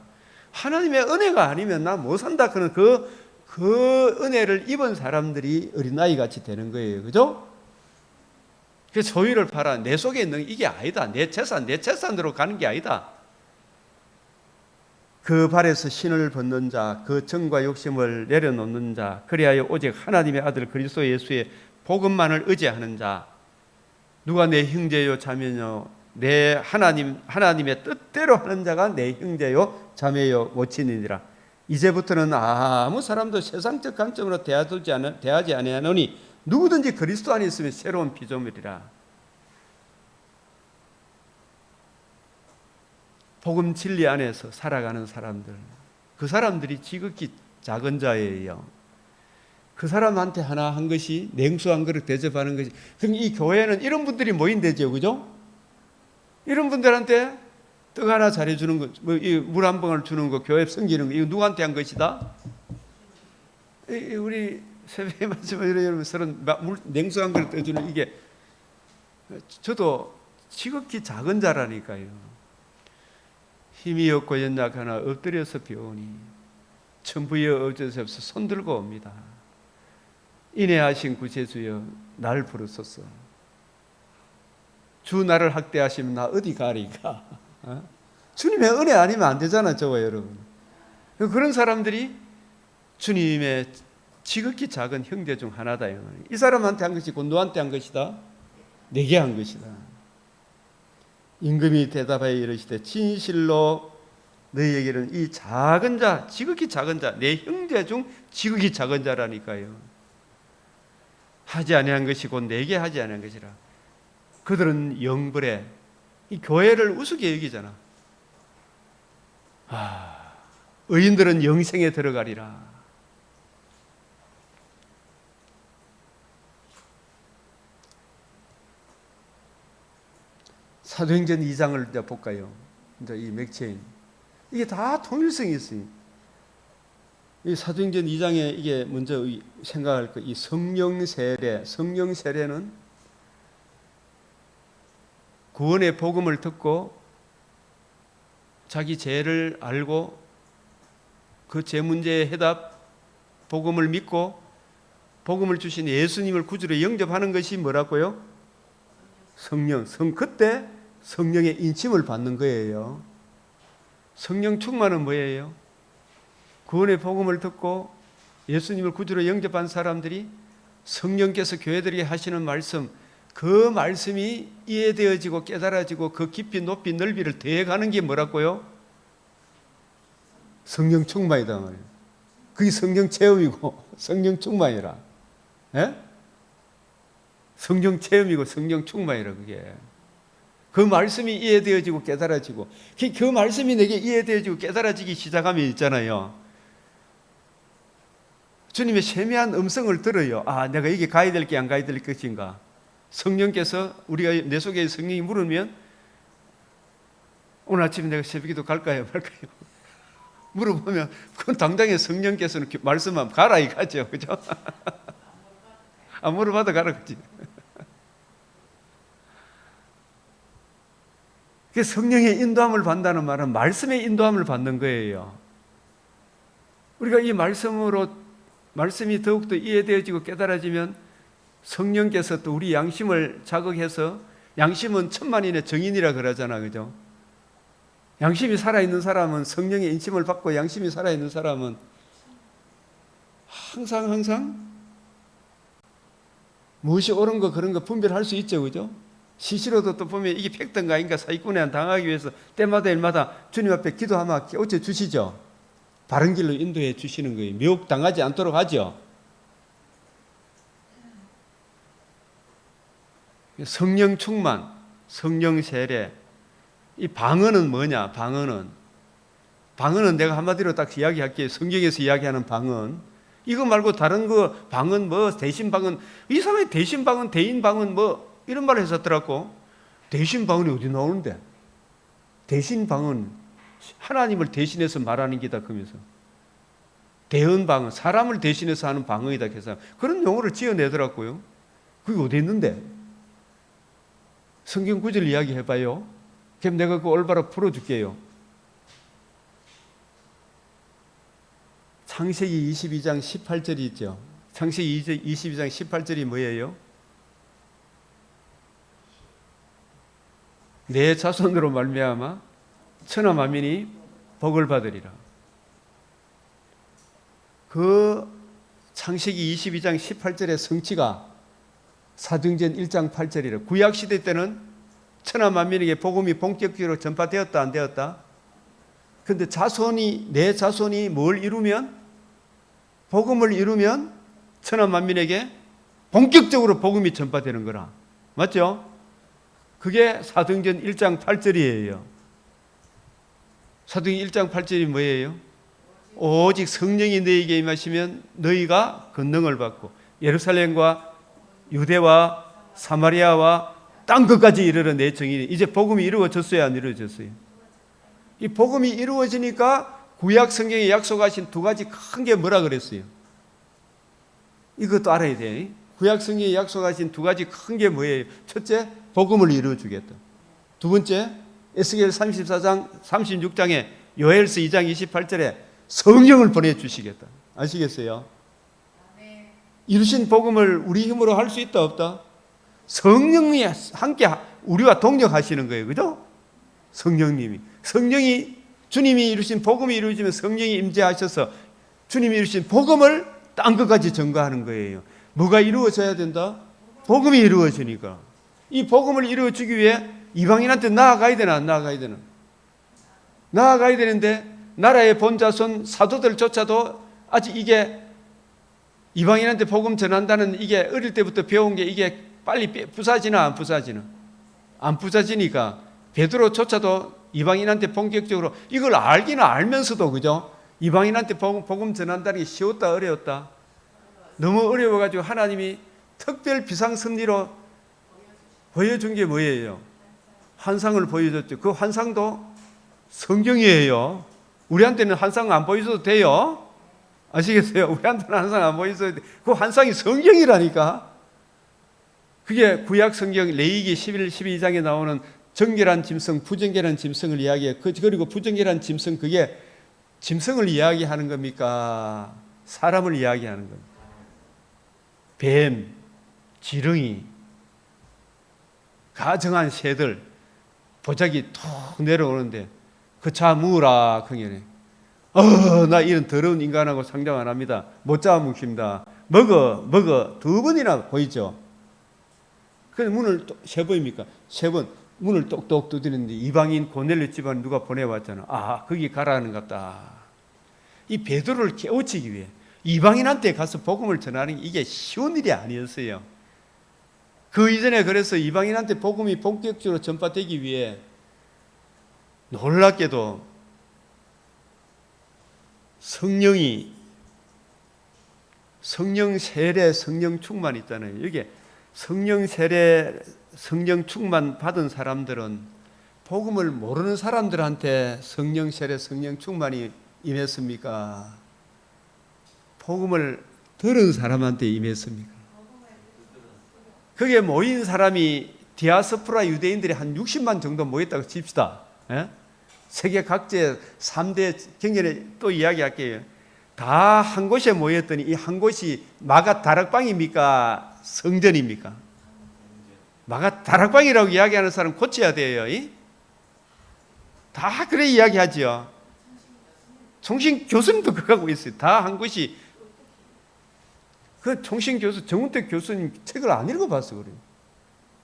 하나님의 은혜가 아니면 나 못 산다. 그런 그 은혜를 입은 사람들이 어린아이 같이 되는 거예요. 그죠? 그 소유를 팔아 내 속에 있는 이게 아니다. 내 재산으로 가는 게 아니다. 그 발에서 신을 벗는 자, 그 정과 욕심을 내려놓는 자, 그리하여 오직 하나님의 아들 그리스도 예수의 복음만을 의지하는 자, 누가 내 형제요 자매요, 내 하나님의 뜻대로 하는 자가 내 형제요 자매요 모친이니라. 이제부터는 아무 사람도 세상적 관점으로 대하지 아니하노니 누구든지 그리스도 안에 있으면 새로운 피조물이라. 복음 진리 안에서 살아가는 사람들, 그 사람들이 지극히 작은 자예요. 그 사람한테 하나 한 것이 냉수 한 그릇 대접하는 것이. 그럼 이 교회는 이런 분들이 모인대죠, 그죠? 이런 분들한테 떡 하나 잘해주는 거, 물 한 방울 주는 거, 교회 섬기는 거, 이거 누구한테 한 것이다? 우리 새벽에 말씀을 여러분 서로 냉수 한 그릇 떠주는 이게 저도 지극히 작은 자라니까요. 힘이 없고 연약하나 엎드려서 배우니 천부여 어쩌시옵소서 손 들고 옵니다. 인애하신 구세주여 날 부르소서. 주 나를 학대하시면 나 어디 가리까? 주님의 은혜 아니면 안 되잖아, 저와 여러분. 그런 사람들이 주님의 지극히 작은 형제 중 하나다. 이 사람한테 한 것이 곧 너한테 한 것이다. 내게 한 것이다. 임금이 대답하여 이르시되 진실로 너희에게는 이 작은 자, 지극히 작은 자, 내 형제 중 지극히 작은 자라니까요. 하지 아니한 것이 곧 내게 하지 아니한 것이라. 그들은 영벌에 이 교회를 우습게 여기잖아. 의인들은 영생에 들어가리라. 사도행전 2장을 이제 볼까요? 이제 이 맥체인 이게 다 통일성이 있어요. 이 사도행전 2장에 이게 먼저 생각할 거, 이 성령 세례. 성령 세례는 구원의 복음을 듣고 자기 죄를 알고 그 죄 문제의 해답, 복음을 믿고 복음을 주신 예수님을 구주로 영접하는 것이 뭐라고요? 성령. 그때 성령의 인침을 받는 거예요. 성령 충만은 뭐예요? 구원의 복음을 듣고 예수님을 구주로 영접한 사람들이 성령께서 교회들에게 하시는 말씀, 그 말씀이 이해되어지고 깨달아지고 그 깊이 높이 넓이를 더해가는 게 뭐라고요? 성령 충만이다 말이에요. 그게 성령 체험이고 성령 충만이라. 예? 성령 체험이고 성령 충만이라. 그게 그 말씀이 이해되어지고 깨달아지고, 그 말씀이 내게 이해되어지고 깨달아지기 시작하면 있잖아요, 주님의 세미한 음성을 들어요. 아, 내가 이게 가야 될 게 안 가야 될 것인가. 성령께서, 우리가 내 속에 성령이 물으면 오늘 아침에 내가 새벽기도 갈까요 말까요 물어보면 그건 당장에 성령께서는 말씀하면 가라 이거죠. 그죠? 안 물어봐도 가라 그지. 성령의 인도함을 받는다는 말은 말씀의 인도함을 받는 거예요. 우리가 이 말씀이 더욱더 이해되어지고 깨달아지면 성령께서 또 우리 양심을 자극해서, 양심은 천만인의 정인이라 그러잖아, 그죠? 양심이 살아있는 사람은, 성령의 인침을 받고 양심이 살아있는 사람은 항상 무엇이 옳은 거 그런 거 분별할 수 있죠, 그죠? 시시로도 또 보면 이게 팩트인가 아닌가 사기꾼에 당하기 위해서 때마다 일마다 주님 앞에 기도하면 어째 주시죠. 바른 길로 인도해 주시는 거예요. 미혹당하지 않도록 하죠. 성령 충만, 성령 세례. 이 방언은 뭐냐? 방언은 내가 한마디로 딱 이야기할게요. 성경에서 이야기하는 방언. 이거 말고 다른 거 방언, 뭐 대신 방언, 이상하게 대신 방언, 대인 방언 뭐 이런 말을 했었더라고. 대신 방언이 어디 나오는데? 대신 방언, 하나님을 대신해서 말하는 기다 그러면서. 대언 방언, 사람을 대신해서 하는 방언이다 그래서 그런 용어를 지어내더라고요. 그게 어디 있는데? 성경 구절 이야기해봐요. 그럼 내가 그거 올바로 풀어줄게요. 창세기 22장 18절이 있죠. 창세기 22장 18절이 뭐예요? 내 자손으로 말미암아 천하 만민이 복을 받으리라. 그 창세기 22장 18절의 성취가 사도행전 1장 8절이라. 구약시대 때는 천하 만민에게 복음이 본격적으로 전파되었다 안 되었다? 그런데 내 자손이 뭘 이루면, 복음을 이루면 천하 만민에게 본격적으로 복음이 전파되는 거라. 맞죠? 그게 사도행전 1장 8절이에요. 사도행전 1장 8절이 뭐예요? 오직 성령이 너희에게 임하시면 너희가 권능을 받고 예루살렘과 유대와 사마리아와 땅 끝까지 이르러 내 증인이. 이제 복음이 이루어졌어요, 안 이루어졌어요? 이 복음이 이루어지니까 구약 성경에 약속하신 두 가지 큰 게 뭐라 그랬어요? 이것도 알아야 돼. 구약 성경에 약속하신 두 가지 큰 게 뭐예요? 첫째, 복음을 이루어주겠다. 두 번째, 에스겔 34장 36장에 요엘서 2장 28절에 성령을 보내주시겠다. 아시겠어요? 이루신 복음을 우리 힘으로 할 수 있다 없다? 성령이 함께 우리와 동력하시는 거예요. 그죠? 성령이 주님이 이루신 복음이 이루어지면 성령이 임재하셔서 주님이 이루신 복음을 땅 끝까지 전가하는 거예요. 뭐가 이루어져야 된다? 복음이 이루어지니까. 이 복음을 이루어주기 위해 이방인한테 나아가야 되나 안 나아가야 되나? 나아가야 되는데 나라의 본자손 사도들조차도 아직 이게 이방인한테 복음 전한다는 이게 어릴 때부터 배운 게 이게 빨리 부사지나 안 부사지나? 안 부사지니까 베드로조차도 이방인한테 본격적으로 이걸 알기는 알면서도, 그죠? 이방인한테 복음 전한다는 게 쉬웠다 어려웠다? 너무 어려워가지고 하나님이 특별 비상섭리로 보여준 게 뭐예요? 환상을 보여줬죠. 그 환상도 성경이에요. 우리한테는 환상 안 보여줘도 돼요. 아시겠어요? 우리한테는 환상 안 보여줘도 돼. 그 환상이 성경이라니까. 그게 구약 성경 레위기 11, 12장에 나오는 정결한 짐승, 부정결한 짐승을 이야기해요. 그리고 부정결한 짐승, 그게 짐승을 이야기하는 겁니까? 사람을 이야기하는 겁니다. 뱀, 지렁이, 가정한 새들, 보자기 툭 내려오는데 그 차 무으라 그녀네. 나 이런 더러운 인간하고 상종 안 합니다. 못 잡아먹습니다. 먹어 두 번이나 보이죠. 그래서 문을 세 번입니까? 세 번 문을 똑똑 두드리는데 이방인 고넬료 집안 누가 보내왔잖아. 거기 가라는 것 같다. 이 베드로를 깨우치기 위해 이방인한테 가서 복음을 전하는 게 이게 쉬운 일이 아니었어요. 그 이전에 그래서 이방인한테 복음이 본격적으로 전파되기 위해 놀랍게도 성령 세례, 성령 충만 있잖아요. 이게 성령 세례, 성령 충만 받은 사람들은 복음을 모르는 사람들한테 성령 세례, 성령 충만이 임했습니까? 복음을 들은 사람한테 임했습니까? 거기에 모인 사람이 디아스포라 유대인들이 한 60만 정도 모였다고 칩시다. 세계 각지의 3대 경전에 또 이야기할게요. 다 한 곳에 모였더니 이 한 곳이 마가 다락방입니까? 성전입니까? 마가 다락방이라고 이야기하는 사람 고쳐야 돼요. 다 그래 이야기하죠. 총신 교수님도 그거 하고 있어요. 다 한 곳이. 그 총신 교수 정운택 교수님 책을 안 읽어봤어 그래요.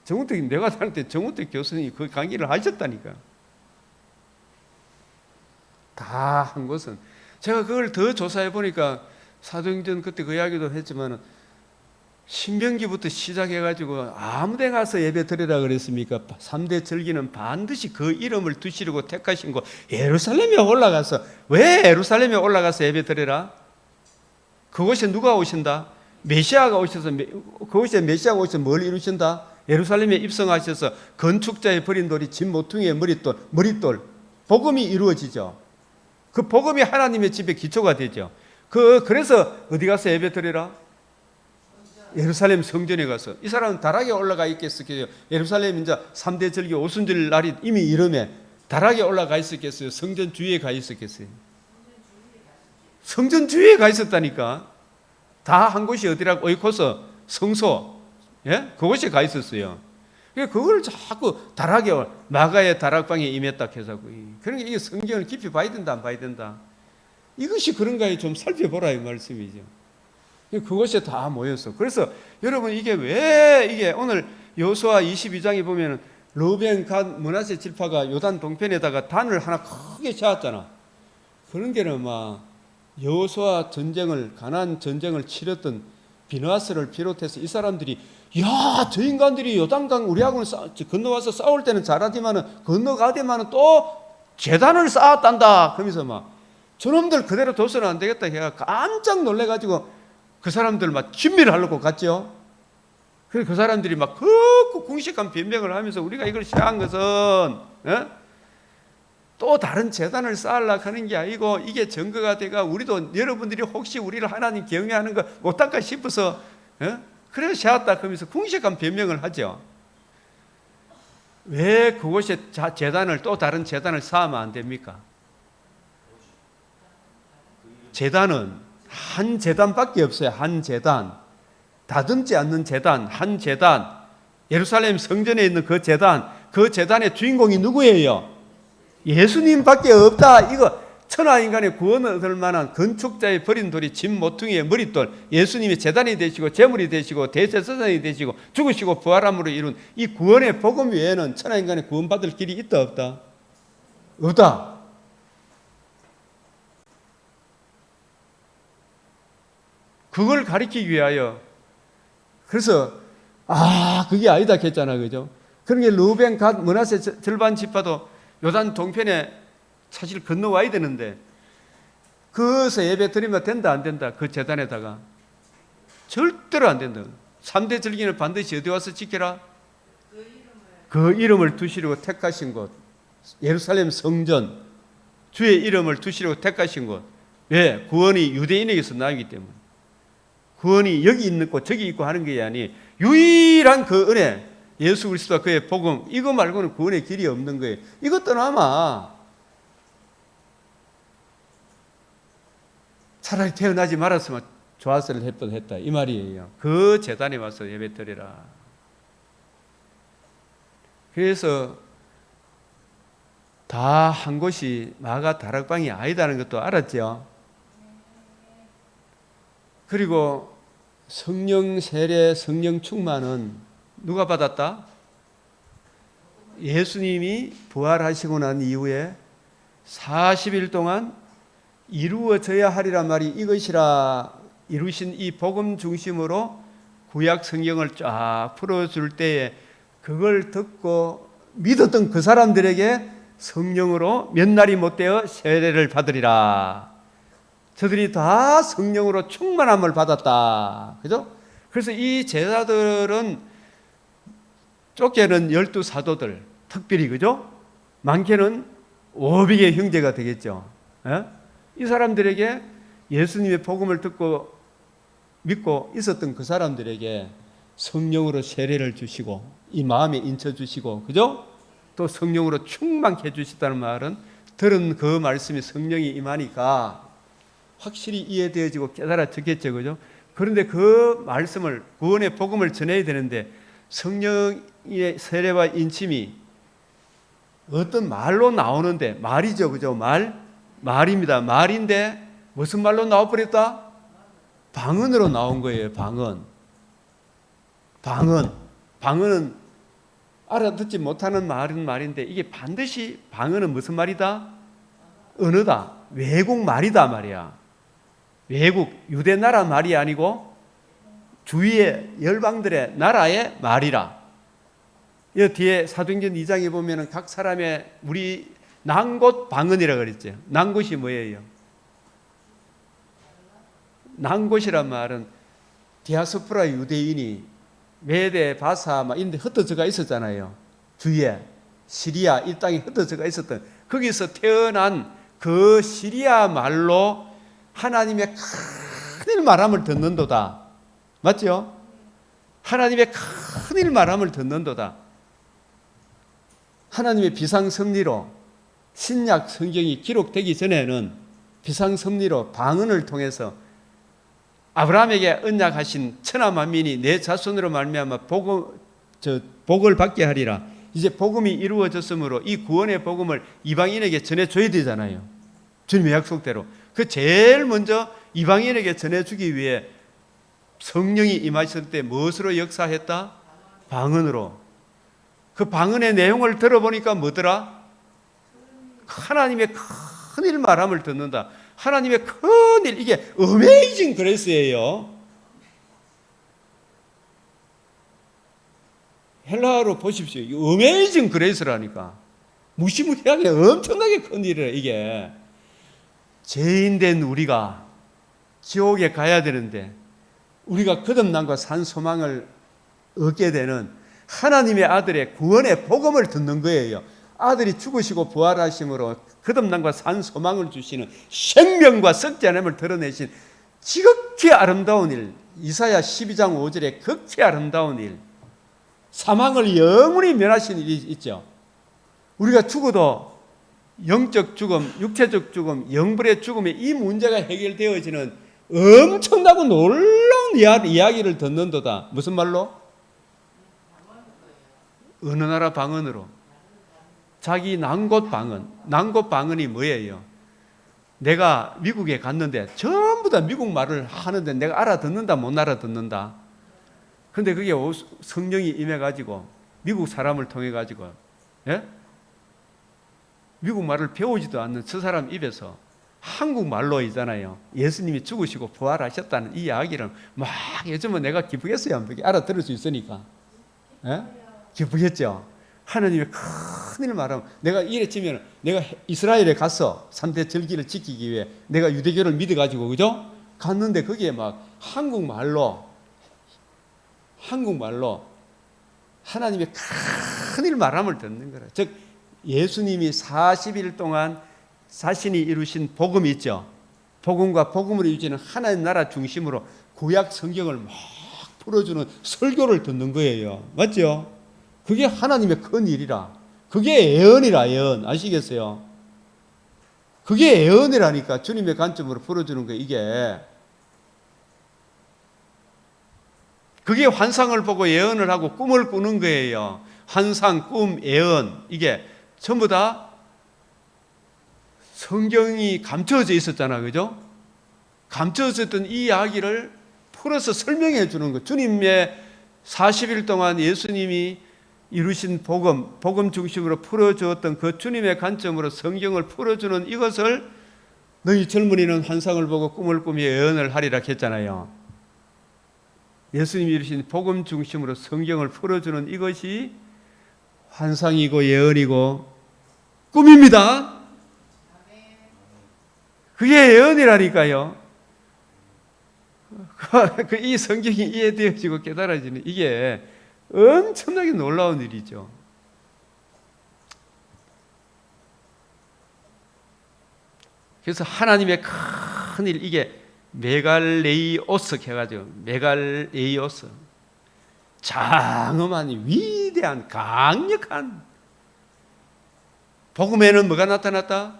정운택 내가 다닐 때 정운택 교수님이 그 강의를 하셨다니까. 다 한 것은 제가 그걸 더 조사해 보니까 사도행전 그때 그 이야기도 했지만 신명기부터 시작해가지고 아무데 가서 예배 드리라 그랬습니까? 3대 절기는 반드시 그 이름을 두시려고 택하신 거 예루살렘에 올라가서 왜 예루살렘에 올라가서 예배 드리라? 그곳에 누가 오신다? 메시아가 오셔서 그곳에 메시아가 오셔서 뭘 이루신다? 예루살렘에 입성하셔서 건축자의 버린 돌이 집 모퉁이의 머릿돌 복음이 이루어지죠. 그 복음이 하나님의 집의 기초가 되죠. 그래서 어디 가서 예배 드리라? 예루살렘 성전에 가서. 이 사람은 다락에 올라가 있겠어요? 예루살렘 이제 3대 절기 오순절 날이 이미 이름에 다락에 올라가 있었겠어요? 성전 주위에 가 있었겠어요? 성전 주위에 가 있었다니까. 다 한 곳이 어디라고? 오이코스 성소, 그곳에 가 있었어요. 그걸 자꾸 다락에 마가의 다락방에 임했다 해서 그러니까 이게 성경을 깊이 봐야 된다 안 봐야 된다. 이것이 그런가에 좀 살펴보라 이 말씀이죠. 그것에 다 모였어. 그래서 여러분 이게 왜 이게 오늘 여호수아 22장에 보면 르벤, 갓, 므낫세 지파가 요단 동편에다가 단을 하나 크게 세웠잖아. 그런 게는 막 여호수아 전쟁을 가나안 전쟁을 치렀던 비느하스를 비롯해서 이 사람들이 저 인간들이 요단강 우리하고는 건너와서 싸울 때는 잘하지만은 건너가되만은 또 제단을 쌓았단다. 그러면서 막 저놈들 그대로 둬서는 안 되겠다 해가 깜짝 놀래가지고 그 사람들 막 진멸하려고 갔죠. 그래서 그 사람들이 막 그 궁식한 변명을 하면서 우리가 이걸 시작한 것은 또 다른 재단을 쌓으려고 하는 게 아니고 이게 증거가 돼가 우리도 여러분들이 혹시 우리를 하나님 경외하는 거 못할까 싶어서 그래서 세웠다 그러면서 궁식한 변명을 하죠. 왜 그곳에 재단을 또 다른 재단을 쌓으면 안 됩니까? 재단은 한 재단밖에 없어요. 한 재단. 다듬지 않는 재단, 한 재단. 예루살렘 성전에 있는 그 재단의 주인공이 누구예요? 예수님밖에 없다. 이거 천하인간의 구원을 얻을 만한 건축자의 버린 돌이 집 모퉁이의 머릿돌, 예수님이 재단이 되시고 제물이 되시고 대제사장이 되시고 죽으시고 부활함으로 이룬 이 구원의 복음 외에는 천하인간의 구원받을 길이 있다 없다? 없다. 그걸 가리키기 위하여 그래서 그게 아니다 했잖아. 그죠? 그런 게 르벤, 갓, 므낫세 절반 지파도 요단 동편에 사실 건너와야 되는데 거기서 예배 드리면 된다 안 된다? 그 재단에다가 절대로 안 된다. 3대 절기는 반드시 어디 와서 지켜라? 그 이름을 두시려고 택하신 곳, 예루살렘 성전, 주의 이름을 두시려고 택하신 곳. 왜? 구원이 유대인에게서 나오기 때문에. 구원이 여기 있는 곳 저기 있고 하는 게 아니, 유일한 그 은혜, 예수 그리스도와 그의 복음, 이거 말고는 구원의 길이 없는 거예요. 이것도 아마 차라리 태어나지 말았으면 좋았을 뻔했다 이 말이에요. 그 제단에 와서 예배 드리라. 그래서 다 한 곳이 마가 다락방이 아니다는 것도 알았죠. 그리고 성령 세례, 성령 충만은 누가 받았다? 예수님이 부활하시고 난 이후에 40일 동안 이루어져야 하리란 말이 이것이라 이루신 이 복음 중심으로 구약 성경을 쫙 풀어줄 때에 그걸 듣고 믿었던 그 사람들에게 성령으로 몇 날이 못되어 세례를 받으리라. 저들이 다 성령으로 충만함을 받았다. 그죠? 그래서 이 제자들은 좁게는 12사도들, 특별히 그죠? 많게는 500의 형제가 되겠죠. 예? 이 사람들에게 예수님의 복음을 듣고 믿고 있었던 그 사람들에게 성령으로 세례를 주시고 이 마음에 인쳐 주시고 그죠? 또 성령으로 충만케 해 주시다는 말은 들은 그 말씀이 성령이 임하니까 확실히 이해되어지고 깨달아졌겠죠. 그죠? 그런데 그 말씀을 구원의 복음을 전해야 되는데 성령의 세례와 인침이 어떤 말로 나오는데 말이죠. 그죠? 말입니다. 말인데 무슨 말로 나와버렸다? 방언으로 나온 거예요. 방언은 알아듣지 못하는 말은 말인데 이게 반드시 방언은 무슨 말이다? 언어다. 외국 말이다 말이야. 외국 유대 나라 말이 아니고 주위의 열방들의 나라의 말이라. 이 뒤에 사도행전 2장에 보면은 각 사람의 우리 난곳 방언이라 그랬죠. 난곳이 뭐예요? 난곳이란 말은 디아스포라 유대인이 메데, 바사 막 이런 데 흩어져가 있었잖아요. 주위에 시리아 이 땅에 흩어져가 있었던 거기서 태어난 그 시리아 말로 하나님의 큰일 말함을 듣는도다. 맞죠? 하나님의 큰일 말함을 듣는도다. 하나님의 비상섭리로 신약 성경이 기록되기 전에는 비상섭리로 방언을 통해서 아브라함에게 언약하신 천하 만민이 내 자손으로 말미암아 복을 받게 하리라. 이제 복음이 이루어졌으므로 이 구원의 복음을 이방인에게 전해줘야 되잖아요. 주님의 약속대로. 그 제일 먼저 이방인에게 전해주기 위해 성령이 임하실 때 무엇으로 역사했다? 방언으로. 그 방언의 내용을 들어보니까 뭐더라? 하나님의 큰일 말함을 듣는다. 하나님의 큰일, 이게 어메이징 그레이스예요. 헬라어로 보십시오. 어메이징 그레이스라니까. 무시무시하게 엄청나게 큰 일이에요. 이게 죄인된 우리가 지옥에 가야 되는데 우리가 거듭남과 산 소망을 얻게 되는 하나님의 아들의 구원의 복음을 듣는 거예요. 아들이 죽으시고 부활하심으로 거듭남과 산 소망을 주시는 생명과 썩지 않음을 드러내신 지극히 아름다운 일, 이사야 12장 5절에 극히 아름다운 일, 사망을 영원히 면하신 일이 있죠. 우리가 죽어도 영적 죽음, 육체적 죽음, 영불의 죽음에 이 문제가 해결되어지는 엄청나고 놀라운 이야기를 듣는도다. 무슨 말로? 어느 나라 방언으로? 자기 난곳 방언. 난곳 방언이 뭐예요? 내가 미국에 갔는데 전부 다 미국 말을 하는데 내가 알아듣는다 못 알아듣는다. 근데 그게 성령이 임해가지고 미국 사람을 통해가지고 예? 미국 말을 배우지도 않는 저 사람 입에서 한국말로 있잖아요. 예수님이 죽으시고 부활하셨다는 이 이야기를 막 요즘은 내가 기쁘겠어요? 안 기쁘게? 알아들을 수 있으니까. 예? 기쁘겠죠? 하나님의 큰일 말하면 내가 이랬지면 내가 이스라엘에 가서 3대 절기를 지키기 위해 내가 유대교를 믿어가지고 그죠? 갔는데 거기에 막 한국말로 하나님의 큰일 말함을 듣는 거라. 즉 예수님이 40일 동안 자신이 이루신 복음이 있죠. 복음과 복음을 이루시는 하나님 나라 중심으로 구약 성경을 막 풀어주는 설교를 듣는 거예요. 맞죠? 그게 하나님의 큰 일이라. 그게 예언이라. 예언 아시겠어요? 그게 예언이라니까. 주님의 관점으로 풀어주는 거. 이게 그게 환상을 보고 예언을 하고 꿈을 꾸는 거예요. 환상, 꿈, 예언 이게 전부 다 성경이 감춰져 있었잖아. 그죠? 감춰져 있던 이 이야기를 풀어서 설명해 주는 거. 주님의 40일 동안 예수님이 이루신 복음 중심으로 풀어주었던 그 주님의 관점으로 성경을 풀어주는 이것을 너희 젊은이는 환상을 보고 꿈을 꾸며 예언을 하리라 했잖아요. 예수님이 이루신 복음 중심으로 성경을 풀어주는 이것이 환상이고 예언이고 꿈입니다. 그게 예언이라니까요. 이 성경이 이해되어지고 깨달아지는 이게 엄청나게 놀라운 일이죠. 그래서 하나님의 큰 일, 이게 메갈레이오스 해가지고 메갈레이오스, 장엄한 위대한 강력한 복음에는 뭐가 나타났다?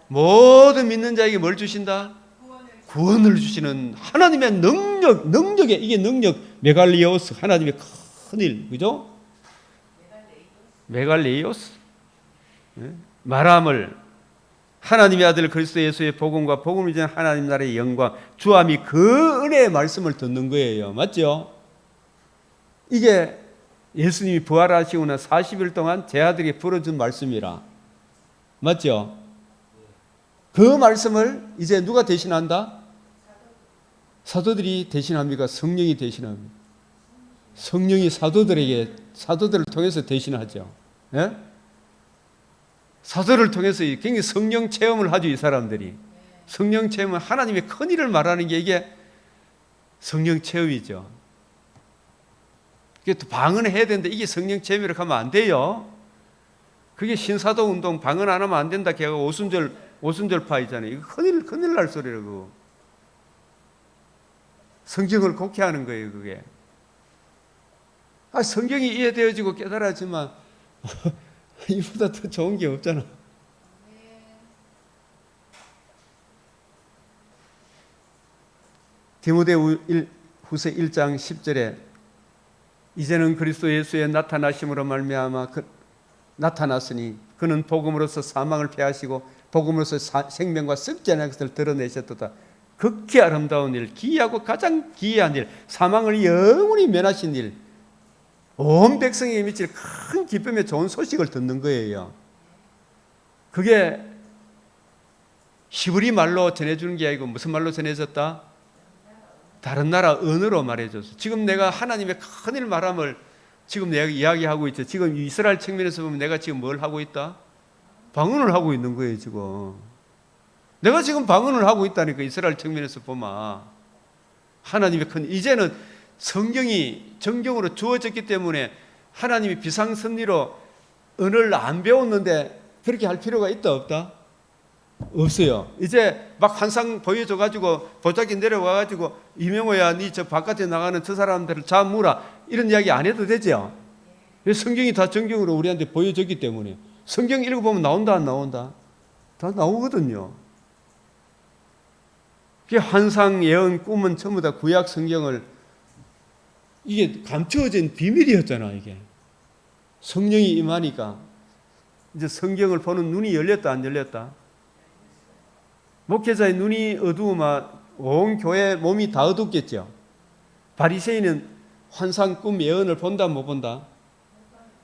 모든 믿는 자에게 뭘 주신다? 구원을 주시는 하나님의 능력에 이게 능력 메갈레이오스, 하나님의 큰 일, 그죠? 메갈레이오스, 말함을 하나님의 아들 그리스도 예수의 복음과 복음을 전한 하나님 나라의 영광, 주함이 그 은혜의 말씀을 듣는 거예요. 맞죠? 이게 예수님이 부활하시고 나 40일 동안 제 아들에게 불어준 말씀이라. 맞죠? 그 말씀을 이제 누가 대신한다? 사도들이 대신합니까? 성령이 대신합니다. 성령이 사도들을 통해서 대신하죠. 예? 사도를 통해서 굉장히 성령 체험을 하죠. 이 사람들이 성령 체험은 하나님의 큰 일을 말하는 게 이게 성령 체험이죠. 그게 또 방언을 해야 되는데 이게 성령 체험이라고 하면 안 돼요. 그게 신사도 운동 방언 안 하면 안 된다. 걔가 오순절파이잖아요. 이거 큰일 날 소리라고. 성경을 곡해하는 거예요. 그게 성경이 이해되어지고 깨달아지만 이보다 더 좋은 게 없잖아. 디모데후서 1장 10절에 이제는 그리스도 예수의 나타나심으로 말미암아 나타났으니 그는 복음으로서 사망을 패하시고 복음으로서 생명과 썩지 않은 것을 드러내셨도다. 극히 아름다운 일, 기이하고 가장 기이한 일, 사망을 영원히 면하신 일, 온 백성에게 미칠 큰 기쁨의 좋은 소식을 듣는 거예요. 그게 히브리 말로 전해주는 게 아니고 무슨 말로 전해졌다? 다른 나라 언어로 말해줬어. 지금 내가 하나님의 큰일 말함을 지금 내가 이야기하고 있죠. 지금 이스라엘 측면에서 보면 내가 지금 뭘 하고 있다? 방언을 하고 있는 거예요. 지금 내가 지금 방언을 하고 있다니까. 이스라엘 측면에서 보면 하나님의 큰, 이제는 성경이 정경으로 주어졌기 때문에 하나님이 비상섭리로 언어를 안 배웠는데 그렇게 할 필요가 있다 없다? 없어요. 이제 막 환상 보여줘가지고 보자기 내려와가지고 이명호야 니 저 바깥에 나가는 저 사람들을 잡무라 이런 이야기 안 해도 되죠. 성경이 다 정경으로 우리한테 보여줬기 때문에. 성경 읽어보면 나온다 안 나온다? 다 나오거든요. 그게 환상, 예언, 꿈은 전부 다 구약 성경을 이게 감추어진 비밀이었잖아. 이게 성령이 임하니까 이제 성경을 보는 눈이 열렸다 안 열렸다? 목회자의 눈이 어두우면 온 교회 몸이 다 어둡겠죠. 바리새인은 환상, 꿈, 예언을 본다 못 본다?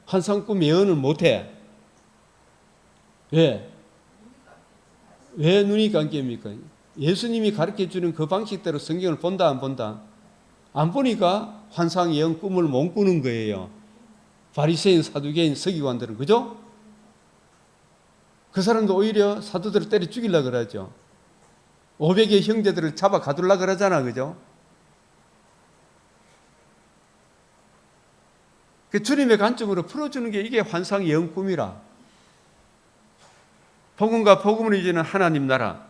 환상, 꿈, 예언을 못해. 왜 눈이 감깁니까? 예수님이 가르쳐주는 그 방식대로 성경을 본다 안 본다? 안 보니까 환상, 예언, 꿈을 못 꾸는 거예요. 바리새인, 사두개인, 서기관들은. 그죠? 그 사람도 오히려 사도들을 때려 죽이려고 그러죠. 500의 형제들을 잡아 가두려고 그러잖아. 그죠? 주님의 관점으로 풀어주는 게 이게 환상 예언 꿈이라. 복음과 복음을 이루는 하나님 나라.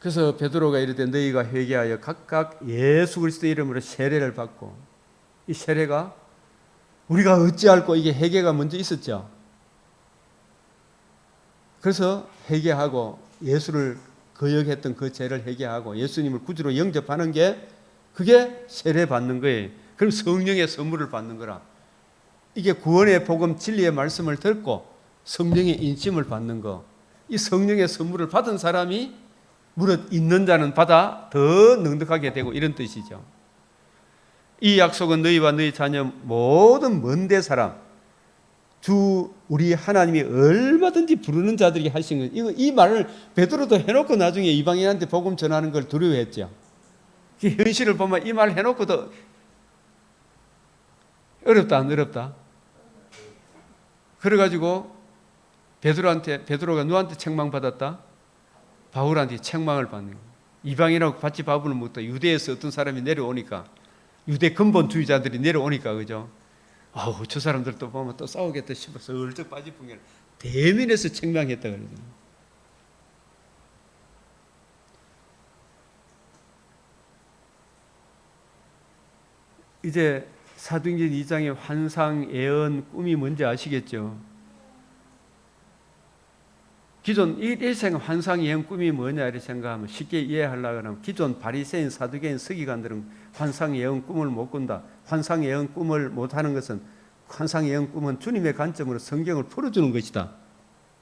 그래서 베드로가 이르되 너희가 회개하여 각각 예수 그리스도의 이름으로 세례를 받고, 이 세례가 우리가 어찌할꼬 이게 회개가 먼저 있었죠. 그래서 회개하고 예수를 거역했던 그 죄를 회개하고 예수님을 구주로 영접하는 게 그게 세례 받는 거예요. 그럼 성령의 선물을 받는 거라. 이게 구원의 복음 진리의 말씀을 듣고 성령의 인심을 받는 거. 이 성령의 선물을 받은 사람이 무릇 있는 자는 받아 더 넉넉하게 되고 이런 뜻이죠. 이 약속은 너희와 너희 자녀 모든 먼데 사람 주 우리 하나님이 얼마든지 부르는 자들에게 하신 것. 이 말을 베드로도 해놓고 나중에 이방인한테 복음 전하는 걸 두려워했죠. 현실을 보면 이 말 해놓고도 어렵다 안 어렵다? 그래가지고 베드로가 누구한테 책망받았다? 바울한테 책망을 받는 거예요. 이방인하고 같이 밥을 먹다 유대에서 어떤 사람이 내려오니까, 유대 근본주의자들이 내려오니까, 그죠? 아우, 저 사람들 또 보면 또 싸우겠다 싶어서 얼쩍 빠지픈 게 대면에서 책망했다 그러잖아요. 이제 사도행전 2장의 환상, 예언, 꿈이 뭔지 아시겠죠? 기존 일생 환상, 예언, 꿈이 뭐냐 이렇게 생각하면 쉽게 이해하려고 하면 기존 바리새인, 사두개인, 서기관들은 환상, 예언, 꿈을 못 꾼다. 환상, 예언, 꿈을 못하는 것은 환상, 예언, 꿈은 주님의 관점으로 성경을 풀어주는 것이다.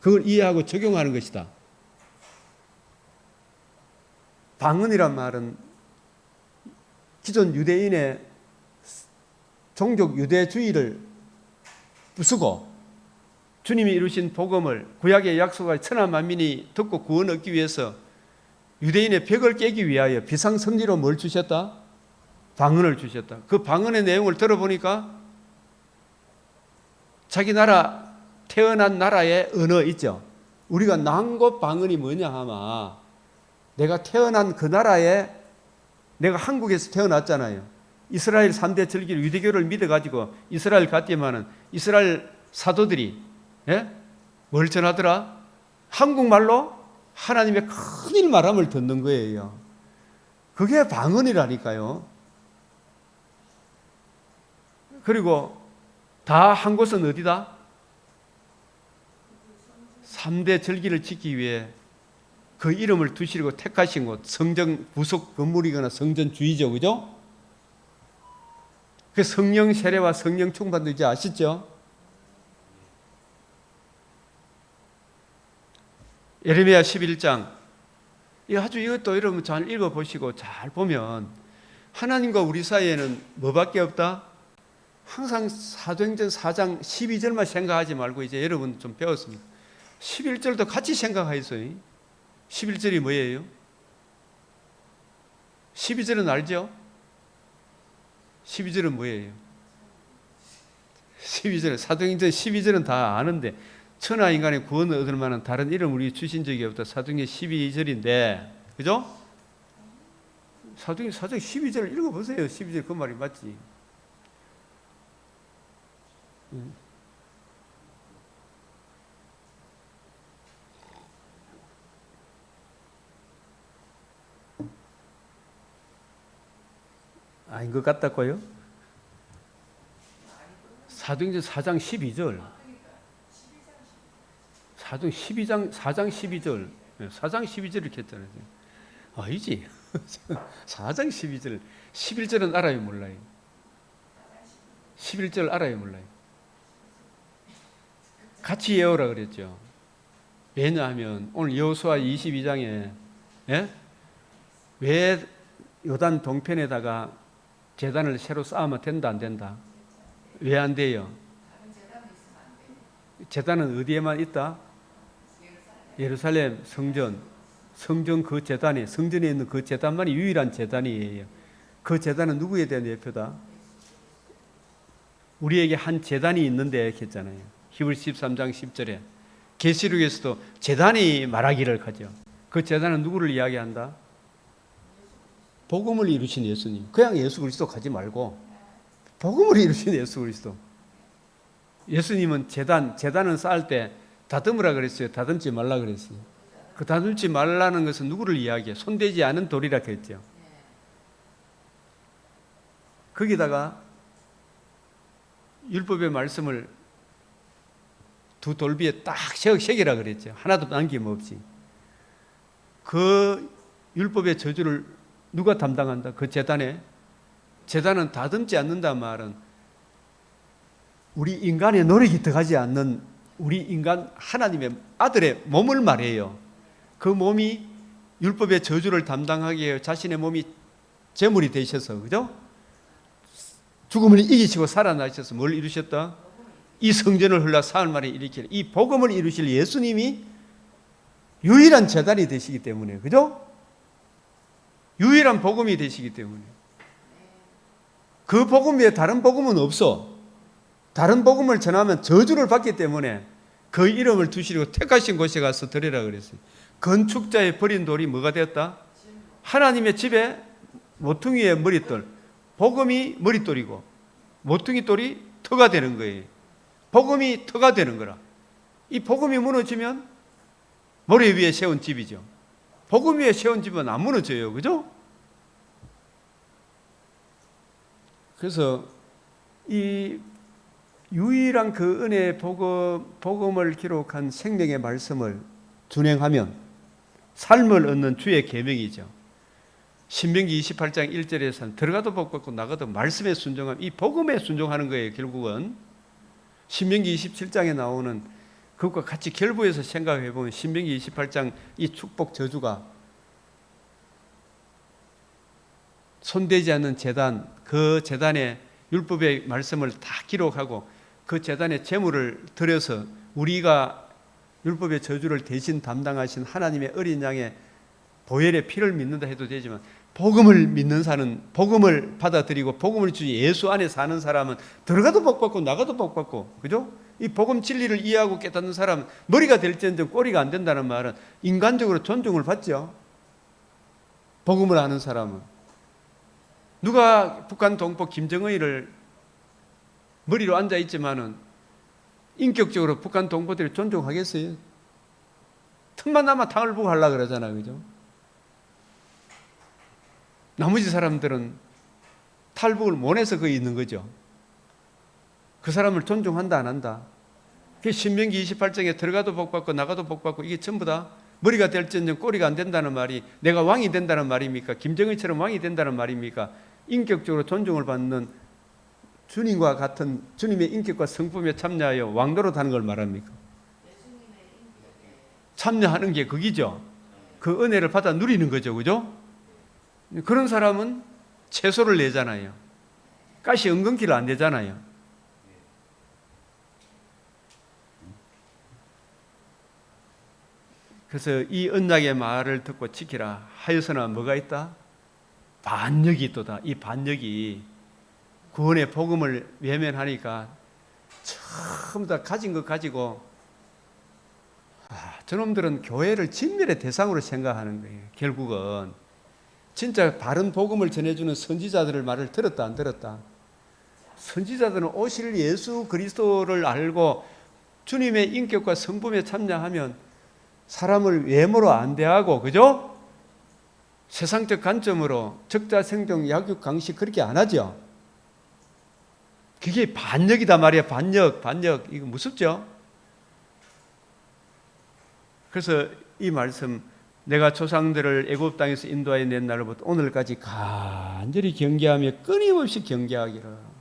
그걸 이해하고 적용하는 것이다. 방언이란 말은 기존 유대인의 종족 유대주의를 부수고 주님이 이루신 복음을, 구약의 약속을 천하 만민이 듣고 구원 얻기 위해서 유대인의 벽을 깨기 위하여 비상성리로 뭘 주셨다? 방언을 주셨다. 그 방언의 내용을 들어보니까 자기 나라, 태어난 나라의 언어 있죠. 우리가 난곳 방언이 뭐냐 하면 내가 태어난 그 나라에, 내가 한국에서 태어났잖아요. 이스라엘 3대 절기를, 유대교를 믿어가지고 이스라엘 갔더니만은 이스라엘 사도들이, 예? 뭘 전하더라? 한국말로 하나님의 큰일 말함을 듣는 거예요. 그게 방언이라니까요. 그리고 다 한 곳은 어디다? 3대 절기를 지키기 위해 그 이름을 두시고 택하신 곳, 성전 부속 건물이거나 성전주의죠, 그죠? 그 성령 세례와 성령 충만도 이제 아시죠? 예레미야 11장. 이것도 여러분 잘 읽어보시고 잘 보면 하나님과 우리 사이에는 뭐밖에 없다? 항상 사도행전 4장 12절만 생각하지 말고 이제 여러분 좀 배웠습니다. 11절도 같이 생각하세요. 11절이 뭐예요? 12절은 알죠? 12절은 뭐예요? 12절, 사도행전 12절은 다 아는데 천하 인간의 구원을 얻을 만한 다른 이름 우리 주신 적이 없다. 사도행전 12절인데, 그죠? 사도행전 4장 12절을 읽어보세요. 12절 그 말이 맞지? 아닌 것 같다고요? 사도행전 4장 12절. 사도행전 4장 12절. 4장 12절 이렇게 했잖아요. 아니지. 4장 12절. 11절은 알아요, 몰라요? 11절 알아요, 몰라요? 같이 외우라 그랬죠. 왜냐하면 오늘 여호수아 22장에, 예? 왜 요단 동편에다가 제단을 새로 쌓으면 된다 안 된다? 왜 안 돼요? 제단은 어디에만 있다? 예루살렘 성전 그 제단이, 성전에 있는 그 제단만이 유일한 제단이에요. 그 제단은 누구에 대한 예표다? 우리에게 한 제단이 있는데 했잖아요. 히브리서 13장 10절에 계시록에서도 제단이 말하기를 하죠. 그 제단은 누구를 이야기한다? 복음을 이루신 예수님. 그냥 예수 그리스도 가지 말고 복음을 이루신 예수 그리스도. 예수님은 제단은 쌓을 때 다듬으라 그랬어요? 다듬지 말라 그랬어요? 그 다듬지 말라는 것은 누구를 이야기해요? 손대지 않은 돌이라 그랬죠. 거기다가 율법의 말씀을 두 돌비에 딱 새기라 그랬죠. 하나도 남김없이. 그 율법의 저주를 누가 담당한다? 그 제단에. 제단은 다듬지 않는다 말은 우리 인간의 노력이 들어가지 않는 우리 인간 하나님의 아들의 몸을 말해요. 그 몸이 율법의 저주를 담당하게 해요. 자신의 몸이 제물이 되셔서, 그죠? 죽음을 이기시고 살아나셔서 뭘 이루셨다? 이 성전을 흘러 사흘 만에 일으키는 이 복음을 이루실 예수님이 유일한 제단이 되시기 때문에, 그죠? 유일한 복음이 되시기 때문에 그 복음 외에 다른 복음은 없어. 다른 복음을 전하면 저주를 받기 때문에 그 이름을 두시고 택하신 곳에 가서 드리라 그랬어요. 건축자의 버린 돌이 뭐가 되었다? 하나님의 집에 모퉁이의 머릿돌. 복음이 머릿돌이고 모퉁이 돌이 터가 되는 거예요. 복음이 터가 되는 거라. 이 복음이 무너지면 모래 위에 세운 집이죠. 복음 위에 세운 집은 안 무너져요. 그죠? 그래서 이 유일한 그 은혜의 복음을 기록한 생명의 말씀을 준행하면 삶을 얻는 주의 계명이죠. 신명기 28장 1절에서는 들어가도 복 받고 나가도 말씀에 순종함, 이 복음에 순종하는 거예요. 결국은 신명기 27장에 나오는 그것과 같이 결부해서 생각해 보면 신명기 28장 이 축복 저주가 손대지 않는 제단, 그 제단에 율법의 말씀을 다 기록하고 그 제단에 제물을 드려서 우리가 율법의 저주를 대신 담당하신 하나님의 어린 양의 보혈의 피를 믿는다 해도 되지만 복음을 믿는 사람은 복음을 받아들이고 복음을 주신 예수 안에 사는 사람은 들어가도 복받고 나가도 복받고, 그죠? 이 복음 진리를 이해하고 깨닫는 사람은 머리가 될지언정 꼬리가 안 된다는 말은 인간적으로 존중을 받죠. 복음을 아는 사람은. 누가 북한 동포 김정의를 머리로 앉아 있지만은 인격적으로 북한 동포들이 존중하겠어요? 틈만 나면 탕을 보고 하려고 그러잖아요. 그죠? 나머지 사람들은 탈북을 원해서 거기 있는 거죠. 그 사람을 존중한다 안 한다. 그게 신명기 28장에 들어가도 복받고 나가도 복받고 이게 전부 다 머리가 될지언정 꼬리가 안 된다는 말이 내가 왕이 된다는 말입니까? 김정은처럼 왕이 된다는 말입니까? 인격적으로 존중을 받는 주님과 같은 주님의 인격과 성품에 참여하여 왕노릇하는 걸 말합니까? 참여하는 게 그기죠. 그 은혜를 받아 누리는 거죠. 그죠? 그런 사람은 채소를 내잖아요. 가시 은근키를 안 내잖아요. 그래서 이 언약의 말을 듣고 지키라 하여서나 뭐가 있다? 반역이 있도다. 이 반역이 구원의 복음을 외면하니까 처음 다 가진 것 가지고 저놈들은 교회를 진멸의 대상으로 생각하는 거예요. 결국은 진짜 바른 복음을 전해주는 선지자들의 말을 들었다 안 들었다? 선지자들은 오실 예수 그리스도를 알고 주님의 인격과 성품에 참여하면 사람을 외모로 안 대하고, 그죠? 세상적 관점으로 적자생존 약육 강식 그렇게 안 하죠. 그게 반역이다 말이야. 반역. 이거 무섭죠? 그래서 이 말씀, 내가 조상들을 애굽 땅에서 인도하여 낸 날로부터 오늘까지 간절히 경계하며 끊임없이 경계하기를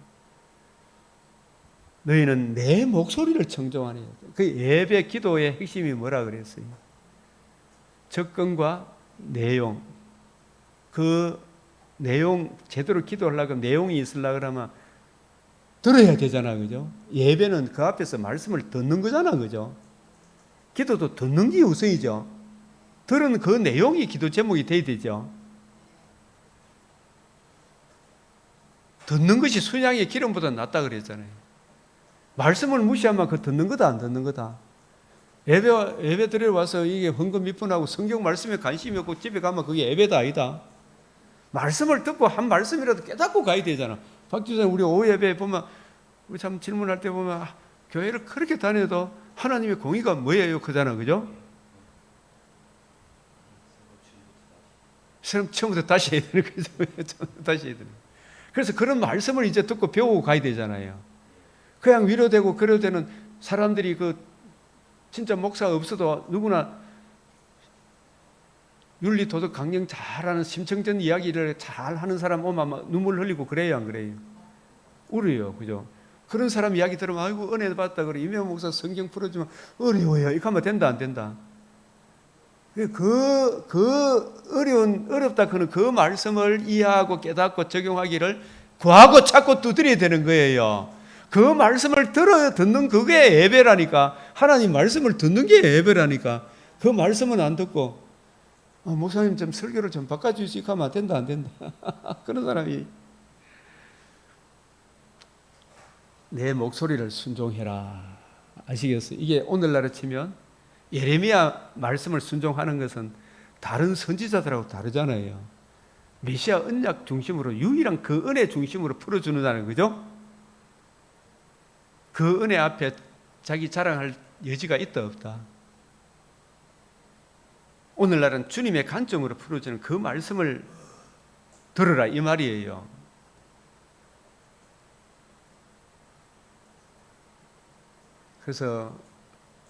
너희는 내 목소리를 청종하니. 그 예배 기도의 핵심이 뭐라 그랬어요? 접근과 내용. 그 내용 제대로 기도하려고 내용이 있으려고 그러면 들어야 되잖아. 그죠? 예배는 그 앞에서 말씀을 듣는 거잖아. 그죠? 기도도 듣는 게 우선이죠. 들은 그 내용이 기도 제목이 돼야 되죠. 듣는 것이 순양의 기름보다 낫다 그랬잖아요. 말씀을 무시하면 그 듣는 거다 안 듣는 거다. 예배 드리러 와서 이게 헌금 미분하고 성경 말씀에 관심이 없고 집에 가면 그게 예배다 아니다. 말씀을 듣고 한 말씀이라도 깨닫고 가야 되잖아. 박주선 우리 오후 예배 보면 우리 참 질문할 때 보면 교회를 그렇게 다녀도 하나님의 공의가 뭐예요? 그잖아, 그죠? 처음부터 다시 해야 되는 거죠. 다시 해야 되는. 그래서 그런 말씀을 이제 듣고 배우고 가야 되잖아요. 그냥 위로되고 그려되는 사람들이 진짜 목사가 없어도 누구나 윤리 도덕 강령 잘하는 심층전 이야기를 잘 하는 사람 오면 눈물 흘리고 그래요, 안 그래요? 울어요, 그죠? 그런 사람 이야기 들으면 아이고 은혜 받다 그래. 이명 목사 성경 풀어주면 어려워요. 이거 하면 된다, 안 된다? 어렵다 그는 그 말씀을 이해하고 깨닫고 적용하기를 구하고 찾고 두드려야 되는 거예요. 그 말씀을 듣는 그게 예배라니까. 하나님 말씀을 듣는 게 예배라니까. 그 말씀은 안 듣고 목사님 좀 설교를 좀 바꿔주시고 하면 안 된다, 안 된다. 그런 사람이 내 목소리를 순종해라. 아시겠어요? 이게 오늘날에 치면 예레미야 말씀을 순종하는 것은 다른 선지자들하고 다르잖아요. 메시아 언약 중심으로 유일한 그 은혜 중심으로 풀어주는다는 거죠. 그 은혜 앞에 자기 자랑할 여지가 있다 없다. 오늘날은 주님의 관점으로 풀어주는 그 말씀을 들으라 이 말이에요. 그래서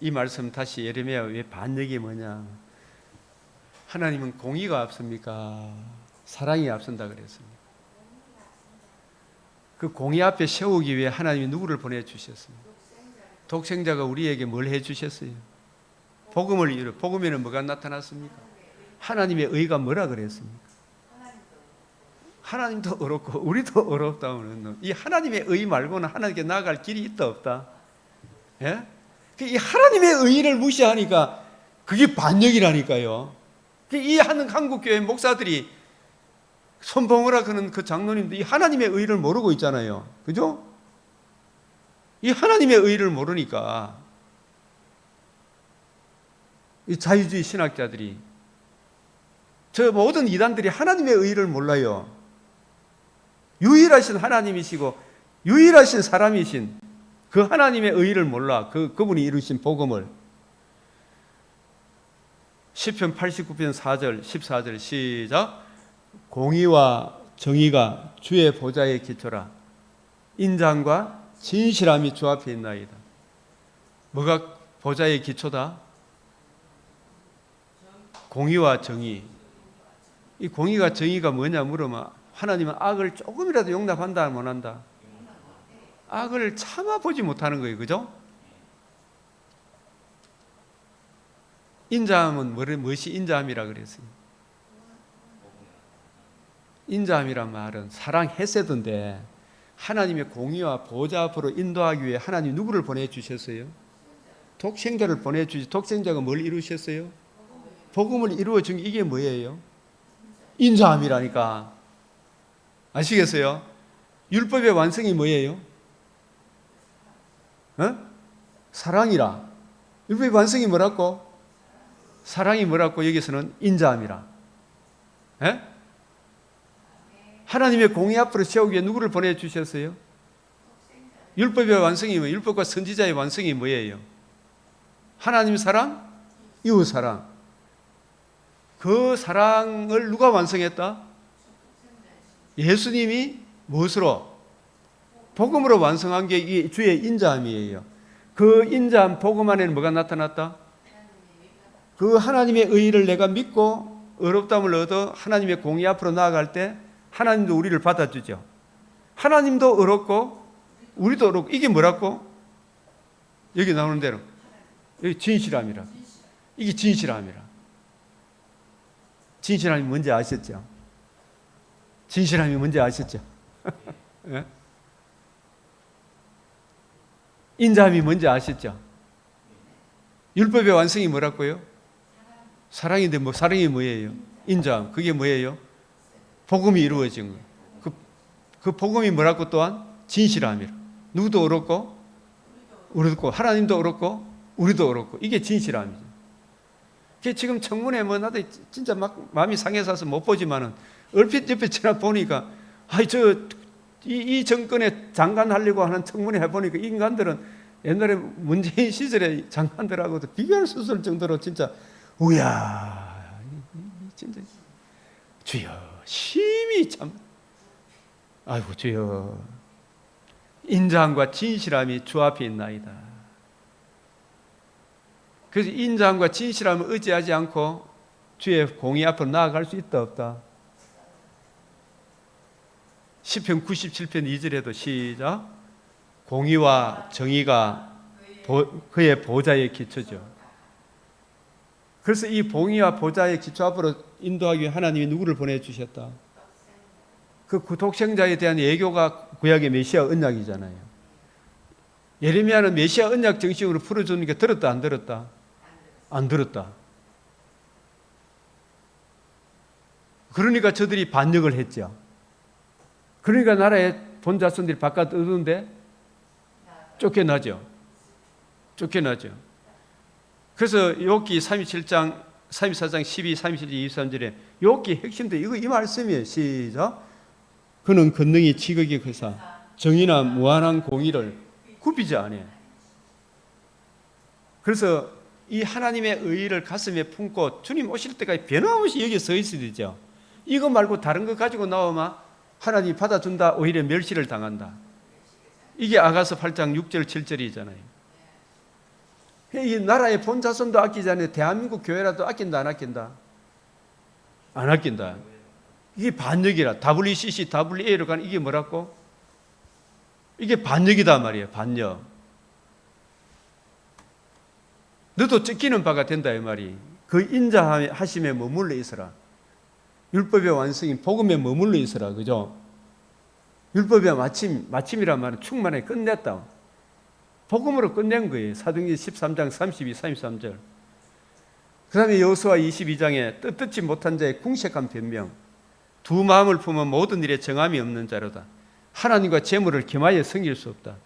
이 말씀 다시 예레미야 왜 반역이 뭐냐? 하나님은 공의가 앞섭니까? 사랑이 앞선다 그랬습니다. 그 공의 앞에 세우기 위해 하나님이 누구를 보내주셨습니까? 독생자가 우리에게 뭘 해주셨어요? 복음에는 뭐가 나타났습니까? 하나님의 의가 뭐라 그랬습니까? 하나님도 어렵고 우리도 어렵다면 이 하나님의 의 말고는 하나님께 나아갈 길이 있다 없다? 예? 이 하나님의 의를 무시하니까 그게 반역이라니까요. 이 한국교회 목사들이 손봉으라 그는 그 장로님도 이 하나님의 의를 모르고 있잖아요. 그죠? 이 하나님의 의를 모르니까 이 자유주의 신학자들이 저 모든 이단들이 하나님의 의를 몰라요. 유일하신 하나님이시고 유일하신 사람이신 그 하나님의 의를 몰라. 그분이 이루신 복음을. 시편 89편 4절 14절 시작. 공의와 정의가 주의 보좌에 기초라. 인장과 진실함이 주 앞에 있나이다. 뭐가 보좌의 기초다? 공의와 정의. 이 공의와 정의가 뭐냐 물으면 하나님은 악을 조금이라도 용납한다 못 한다? 악을 참아보지 못하는 거예요. 그죠? 인자함은 무엇이 인자함이라 그랬어요? 인자함이란 말은 사랑 헤세드인데 하나님의 공의와 보좌 앞으로 인도하기 위해 하나님 누구를 보내주셨어요? 독생자를 보내주시. 독생자가 뭘 이루셨어요? 복음을 이루어준 게 이게 뭐예요? 인자함이라니까. 아시겠어요? 율법의 완성이 뭐예요? 사랑이라. 율법의 완성이 뭐라고? 사랑이 뭐라고? 여기서는 인자함이라. 에? 하나님의 공의 앞으로 세우기 위해 누구를 보내주셨어요? 율법의 완성이 뭐예요? 율법과 선지자의 완성이 뭐예요? 하나님 사랑, 이웃 사랑. 그 사랑을 누가 완성했다? 예수님이 무엇으로? 복음으로 완성한 게 주의 인자함이에요. 그 인자함 복음 안에는 뭐가 나타났다? 그 하나님의 의를 내가 믿고 어렵담을 얻어 하나님의 공의 앞으로 나아갈 때 하나님도 우리를 받아주죠. 하나님도 어렵고 우리도 어렵고 이게 뭐라고? 여기 나오는 대로 여기 진실함이라. 이게 진실함이라. 진실함이 뭔지 아셨죠? 진실함이 뭔지 아셨죠? 예? 인자함이 뭔지 아셨죠? 율법의 완성이 뭐라고요? 사랑인데 사랑이 뭐예요? 인자함. 그게 뭐예요? 복음이 이루어진 거. 그 복음이 뭐라고 또한? 진실함이라. 누구도 어렵고 우리도 하나님도 어렵고 우리도 어렵고 이게 진실함이죠. 지금 청문회 나도 진짜 막 마음이 상해서 못 보지만은 얼핏 옆에 지나 보니까 이 정권에 장관 하려고 하는 청문회 해보니까 이 인간들은 옛날에 문재인 시절에 장관들하고도 비교할 수 없을 정도로 진짜 우야, 진짜 주여 심히 참, 아이고 주여, 인자함과 진실함이 주 앞에 있나이다. 그래서 인자함과 진실함을 의지하지 않고 주의 공의 앞으로 나아갈 수 있다 없다? 시편 97편 2절에도 시작, 공의와 정의가 그의 보좌의 기초죠. 그래서 이 공의와 보좌의 기초 앞으로 인도하기 위해 하나님이 누구를 보내주셨다? 그 독생자에 대한 예교가 구약의 메시아 언약이잖아요. 예레미야는 메시아 언약 정식으로 풀어주는 게 들었다 안 들었다? 안 들었다. 그러니까 저들이 반역을 했죠. 그러니까 나라의 본자손들이 바깥 얻는데 쫓겨나죠. 그래서 욥기 37장, 34장 12, 37, 23절에 욥기 핵심도 이 말씀이에요. 시작. 그는 권능이 지극히 크사 정의나 무한한 공의를 굽히지 않아요. 그래서 이 하나님의 의의를 가슴에 품고 주님 오실 때까지 변함없이 여기 서 있어야 되죠. 이거 말고 다른 거 가지고 나오면 하나님이 받아준다, 오히려 멸시를 당한다. 이게 아가서 8장 6절 7절이잖아요. 이 나라의 본자손도 아끼지 않아요. 대한민국 교회라도 아낀다 안 아낀다? 안 아낀다. 이게 반역이라. WCC, WA로 가는 이게 뭐라고? 이게 반역이다 말이에요. 반역. 너도 찢기는 바가 된다 이 말이. 그 인자하심에 머물러 있어라. 율법의 완성인 복음에 머물러 있어라. 그죠? 율법의 마침이란 말은 충만하게 끝냈다. 복음으로 끝낸 거예요. 사도행전 13장 32, 33절. 그 다음에 여호수아 22장에 뜻듣지 못한 자의 궁색한 변명. 두 마음을 품은 모든 일에 정함이 없는 자로다. 하나님과 재물을 겸하여 섬길 수 없다.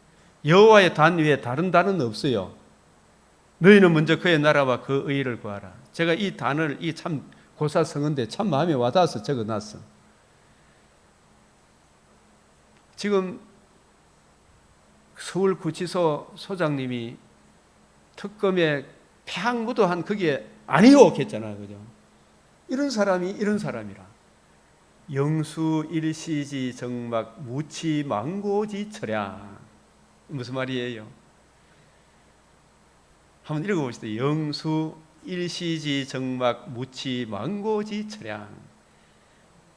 여호와의 단 위에 다른 단은 없어요. 너희는 먼저 그의 나라와 그 의를 구하라. 제가 이 단을 이 참 고사성어인데 참 마음에 와닿아서 적어놨어. 지금 서울구치소 소장님이 특검에 폐항무도한 그게 아니요 했잖아요. 그죠? 이런 사람이라. 영수 일시지 정막 무치 망고지 철야. 무슨 말이에요? 한번 읽어봅시다. 영수 일시지 정막 무치 망고지 철야.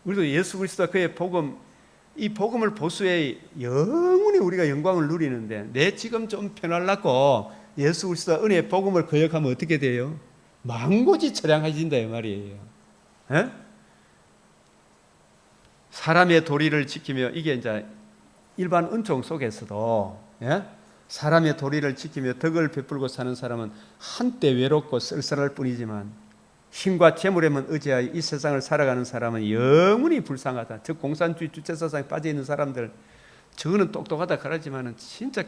우리도 예수 그리스도와 그의 복음, 이 복음을 보수해 영원히 우리가 영광을 누리는데 내 지금 좀 편하려고 예수 그리스도와 은혜의 복음을 거역하면 어떻게 돼요? 망고지 처량해진다 이 말이에요. 에? 사람의 도리를 지키며 이게 이제 일반 은총 속에서도 사람의 도리를 지키며 덕을 베풀고 사는 사람은 한때 외롭고 쓸쓸할 뿐이지만 힘과 재물에만 의지하여 이 세상을 살아가는 사람은 영원히 불쌍하다. 즉 공산주의 주체사상에 빠져있는 사람들, 저거는 똑똑하다 그러지만 진짜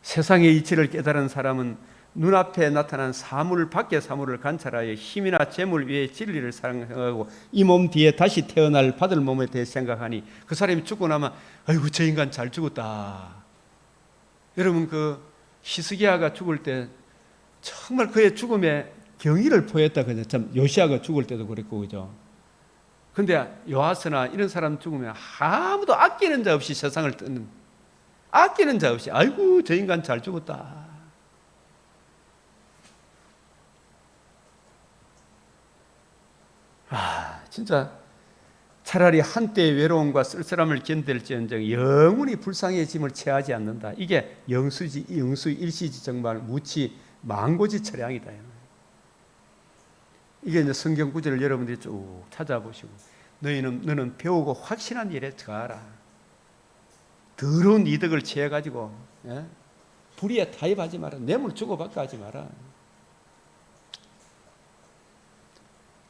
세상의 이치를 깨달은 사람은 눈앞에 나타난 사물 밖의 사물을 관찰하여 힘이나 재물 위에 진리를 생각하고 이 몸 뒤에 다시 태어날 받을 몸에 대해 생각하니 그 사람이 죽고 나면 아이고 저 인간 잘 죽었다. 여러분 그 히스기야가 죽을 때 정말 그의 죽음에 경의를 표했다. 그죠? 참 요시야가 죽을 때도 그랬고 그죠? 근데 요아스나 이런 사람 죽으면 아무도 아끼는 자 없이 세상을 떠는, 아끼는 자 없이 아이고 저 인간 잘 죽었다. 진짜 차라리 한때의 외로움과 쓸쓸함을 견딜지언정 영원히 불쌍의 짐을 체하지 않는다. 이게 영수 일시지 정말 무치 망고지 처량이다. 이게 이제 성경 구절을 여러분들이 쭉 찾아보시고 너는 배우고 확신한 일에 들어가라. 더러운 이득을 취해가지고 불의에 타협하지 마라. 뇌물 주고받고 하지 마라.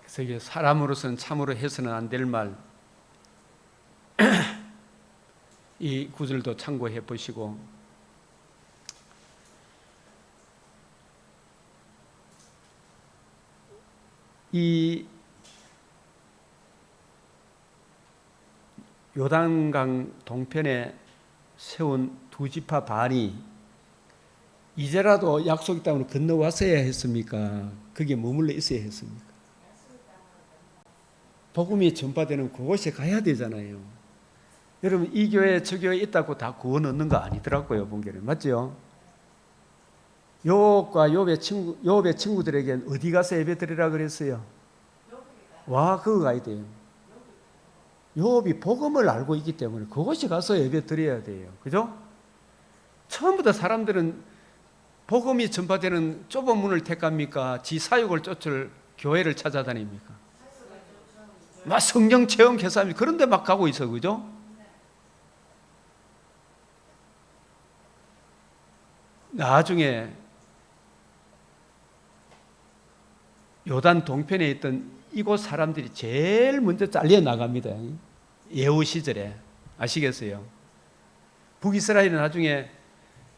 그래서 이게 사람으로서는 참으로 해서는 안 될 말, 이 구절도 참고해 보시고 이 요단강 동편에 세운 두 지파 반이 이제라도 약속의 땅으로 건너왔어야 했습니까? 거기에 머물러 있어야 했습니까? 복음이 전파되는 그곳에 가야 되잖아요. 여러분, 이 교회 저 교회 있다고 다 구원 얻는 거 아니더라고요. 본교는 맞죠? 요업과 요업의 친구들에겐 어디 가서 예배 드리라 그랬어요? 와, 그거 가야 돼요. 요업이 복음을 알고 있기 때문에 그곳에 가서 예배 드려야 돼요. 그죠? 처음부터 사람들은 복음이 전파되는 좁은 문을 택합니까? 지 사역을 쫓을 교회를 찾아다닙니까? 막 성령 체험 개사합니다. 그런데 막 가고 있어. 그죠? 나중에 요단 동편에 있던 이곳 사람들이 제일 먼저 잘려 나갑니다. 예후 시절에. 아시겠어요? 북이스라엘은 나중에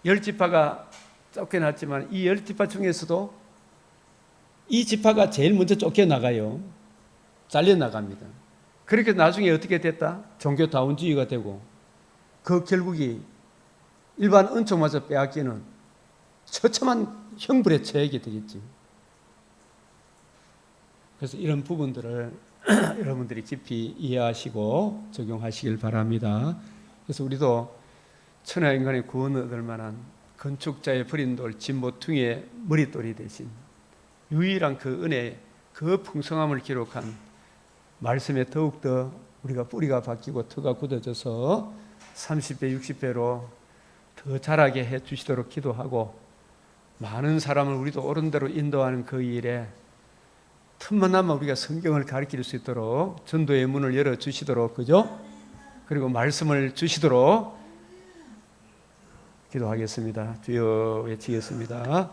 10지파가 쫓겨났지만 이 10지파 중에서도 이 지파가 제일 먼저 쫓겨나가요. 잘려나갑니다. 그렇게 나중에 어떻게 됐다? 종교다원주의가 되고 그 결국이 일반 은총마저 빼앗기는 처참한 형벌에 처하게 되겠지. 그래서 이런 부분들을 여러분들이 깊이 이해하시고 적용하시길 바랍니다. 그래서 우리도 천하인간의 구원을 얻을 만한 건축자의 버린 돌 진모퉁이의 머릿돌이 되신 유일한 그 은혜, 그 풍성함을 기록한 말씀에 더욱더 우리가 뿌리가 바뀌고 터가 굳어져서 30배, 60배로 더 자라게 해 주시도록 기도하고 많은 사람을 우리도 옳은 대로 인도하는 그 일에 틈만 나면 우리가 성경을 가르칠 수 있도록 전도의 문을 열어주시도록, 그죠? 그리고 말씀을 주시도록 기도하겠습니다. 주여 외치겠습니다.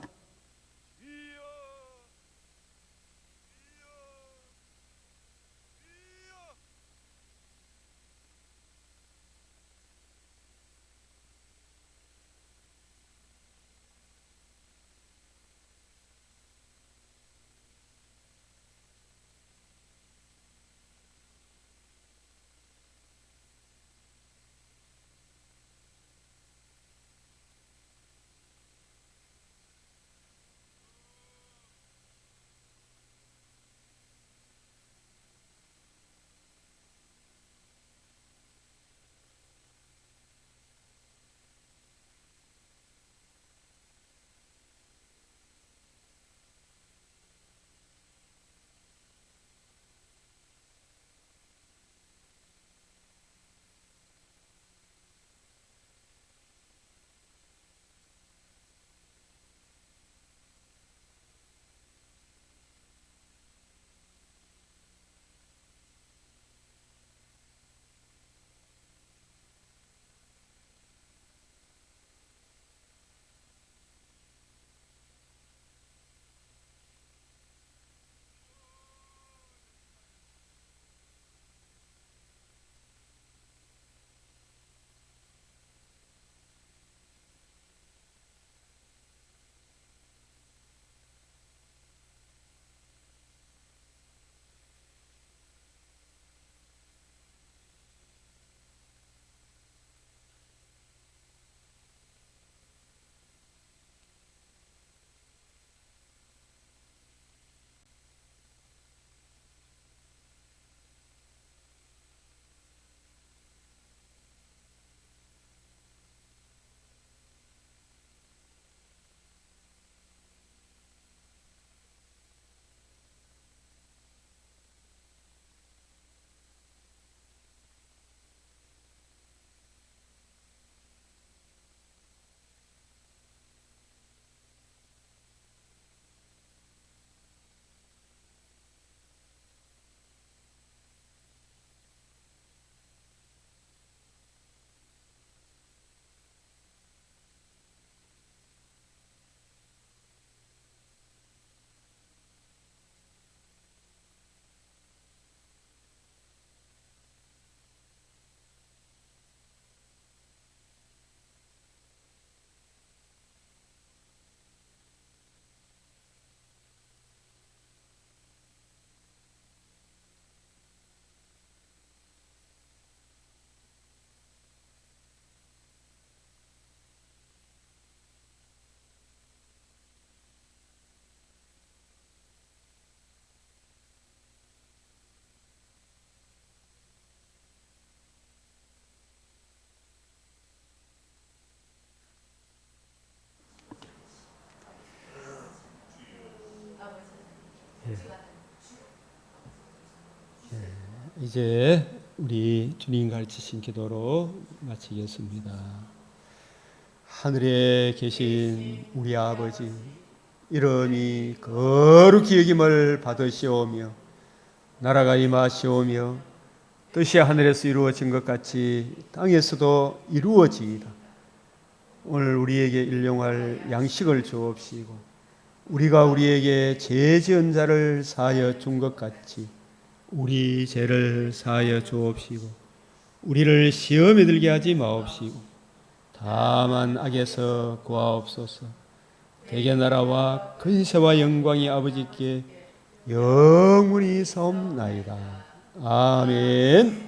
이제 우리 주님 가르치신 기도로 마치겠습니다. 하늘에 계신 우리 아버지, 이름이 거룩히 여김을 받으시오며 나라가 임하시오며 뜻이 하늘에서 이루어진 것 같이 땅에서도 이루어지이다. 오늘 우리에게 일용할 양식을 주옵시고 우리가 우리에게 죄 지은 자를 사하여 준 것 같이 우리 죄를 사하여 주옵시고 우리를 시험에 들게 하지 마옵시고 다만 악에서 구하옵소서. 대개 나라와 근세와 영광이 아버지께 영원히 사옵나이다. 아멘.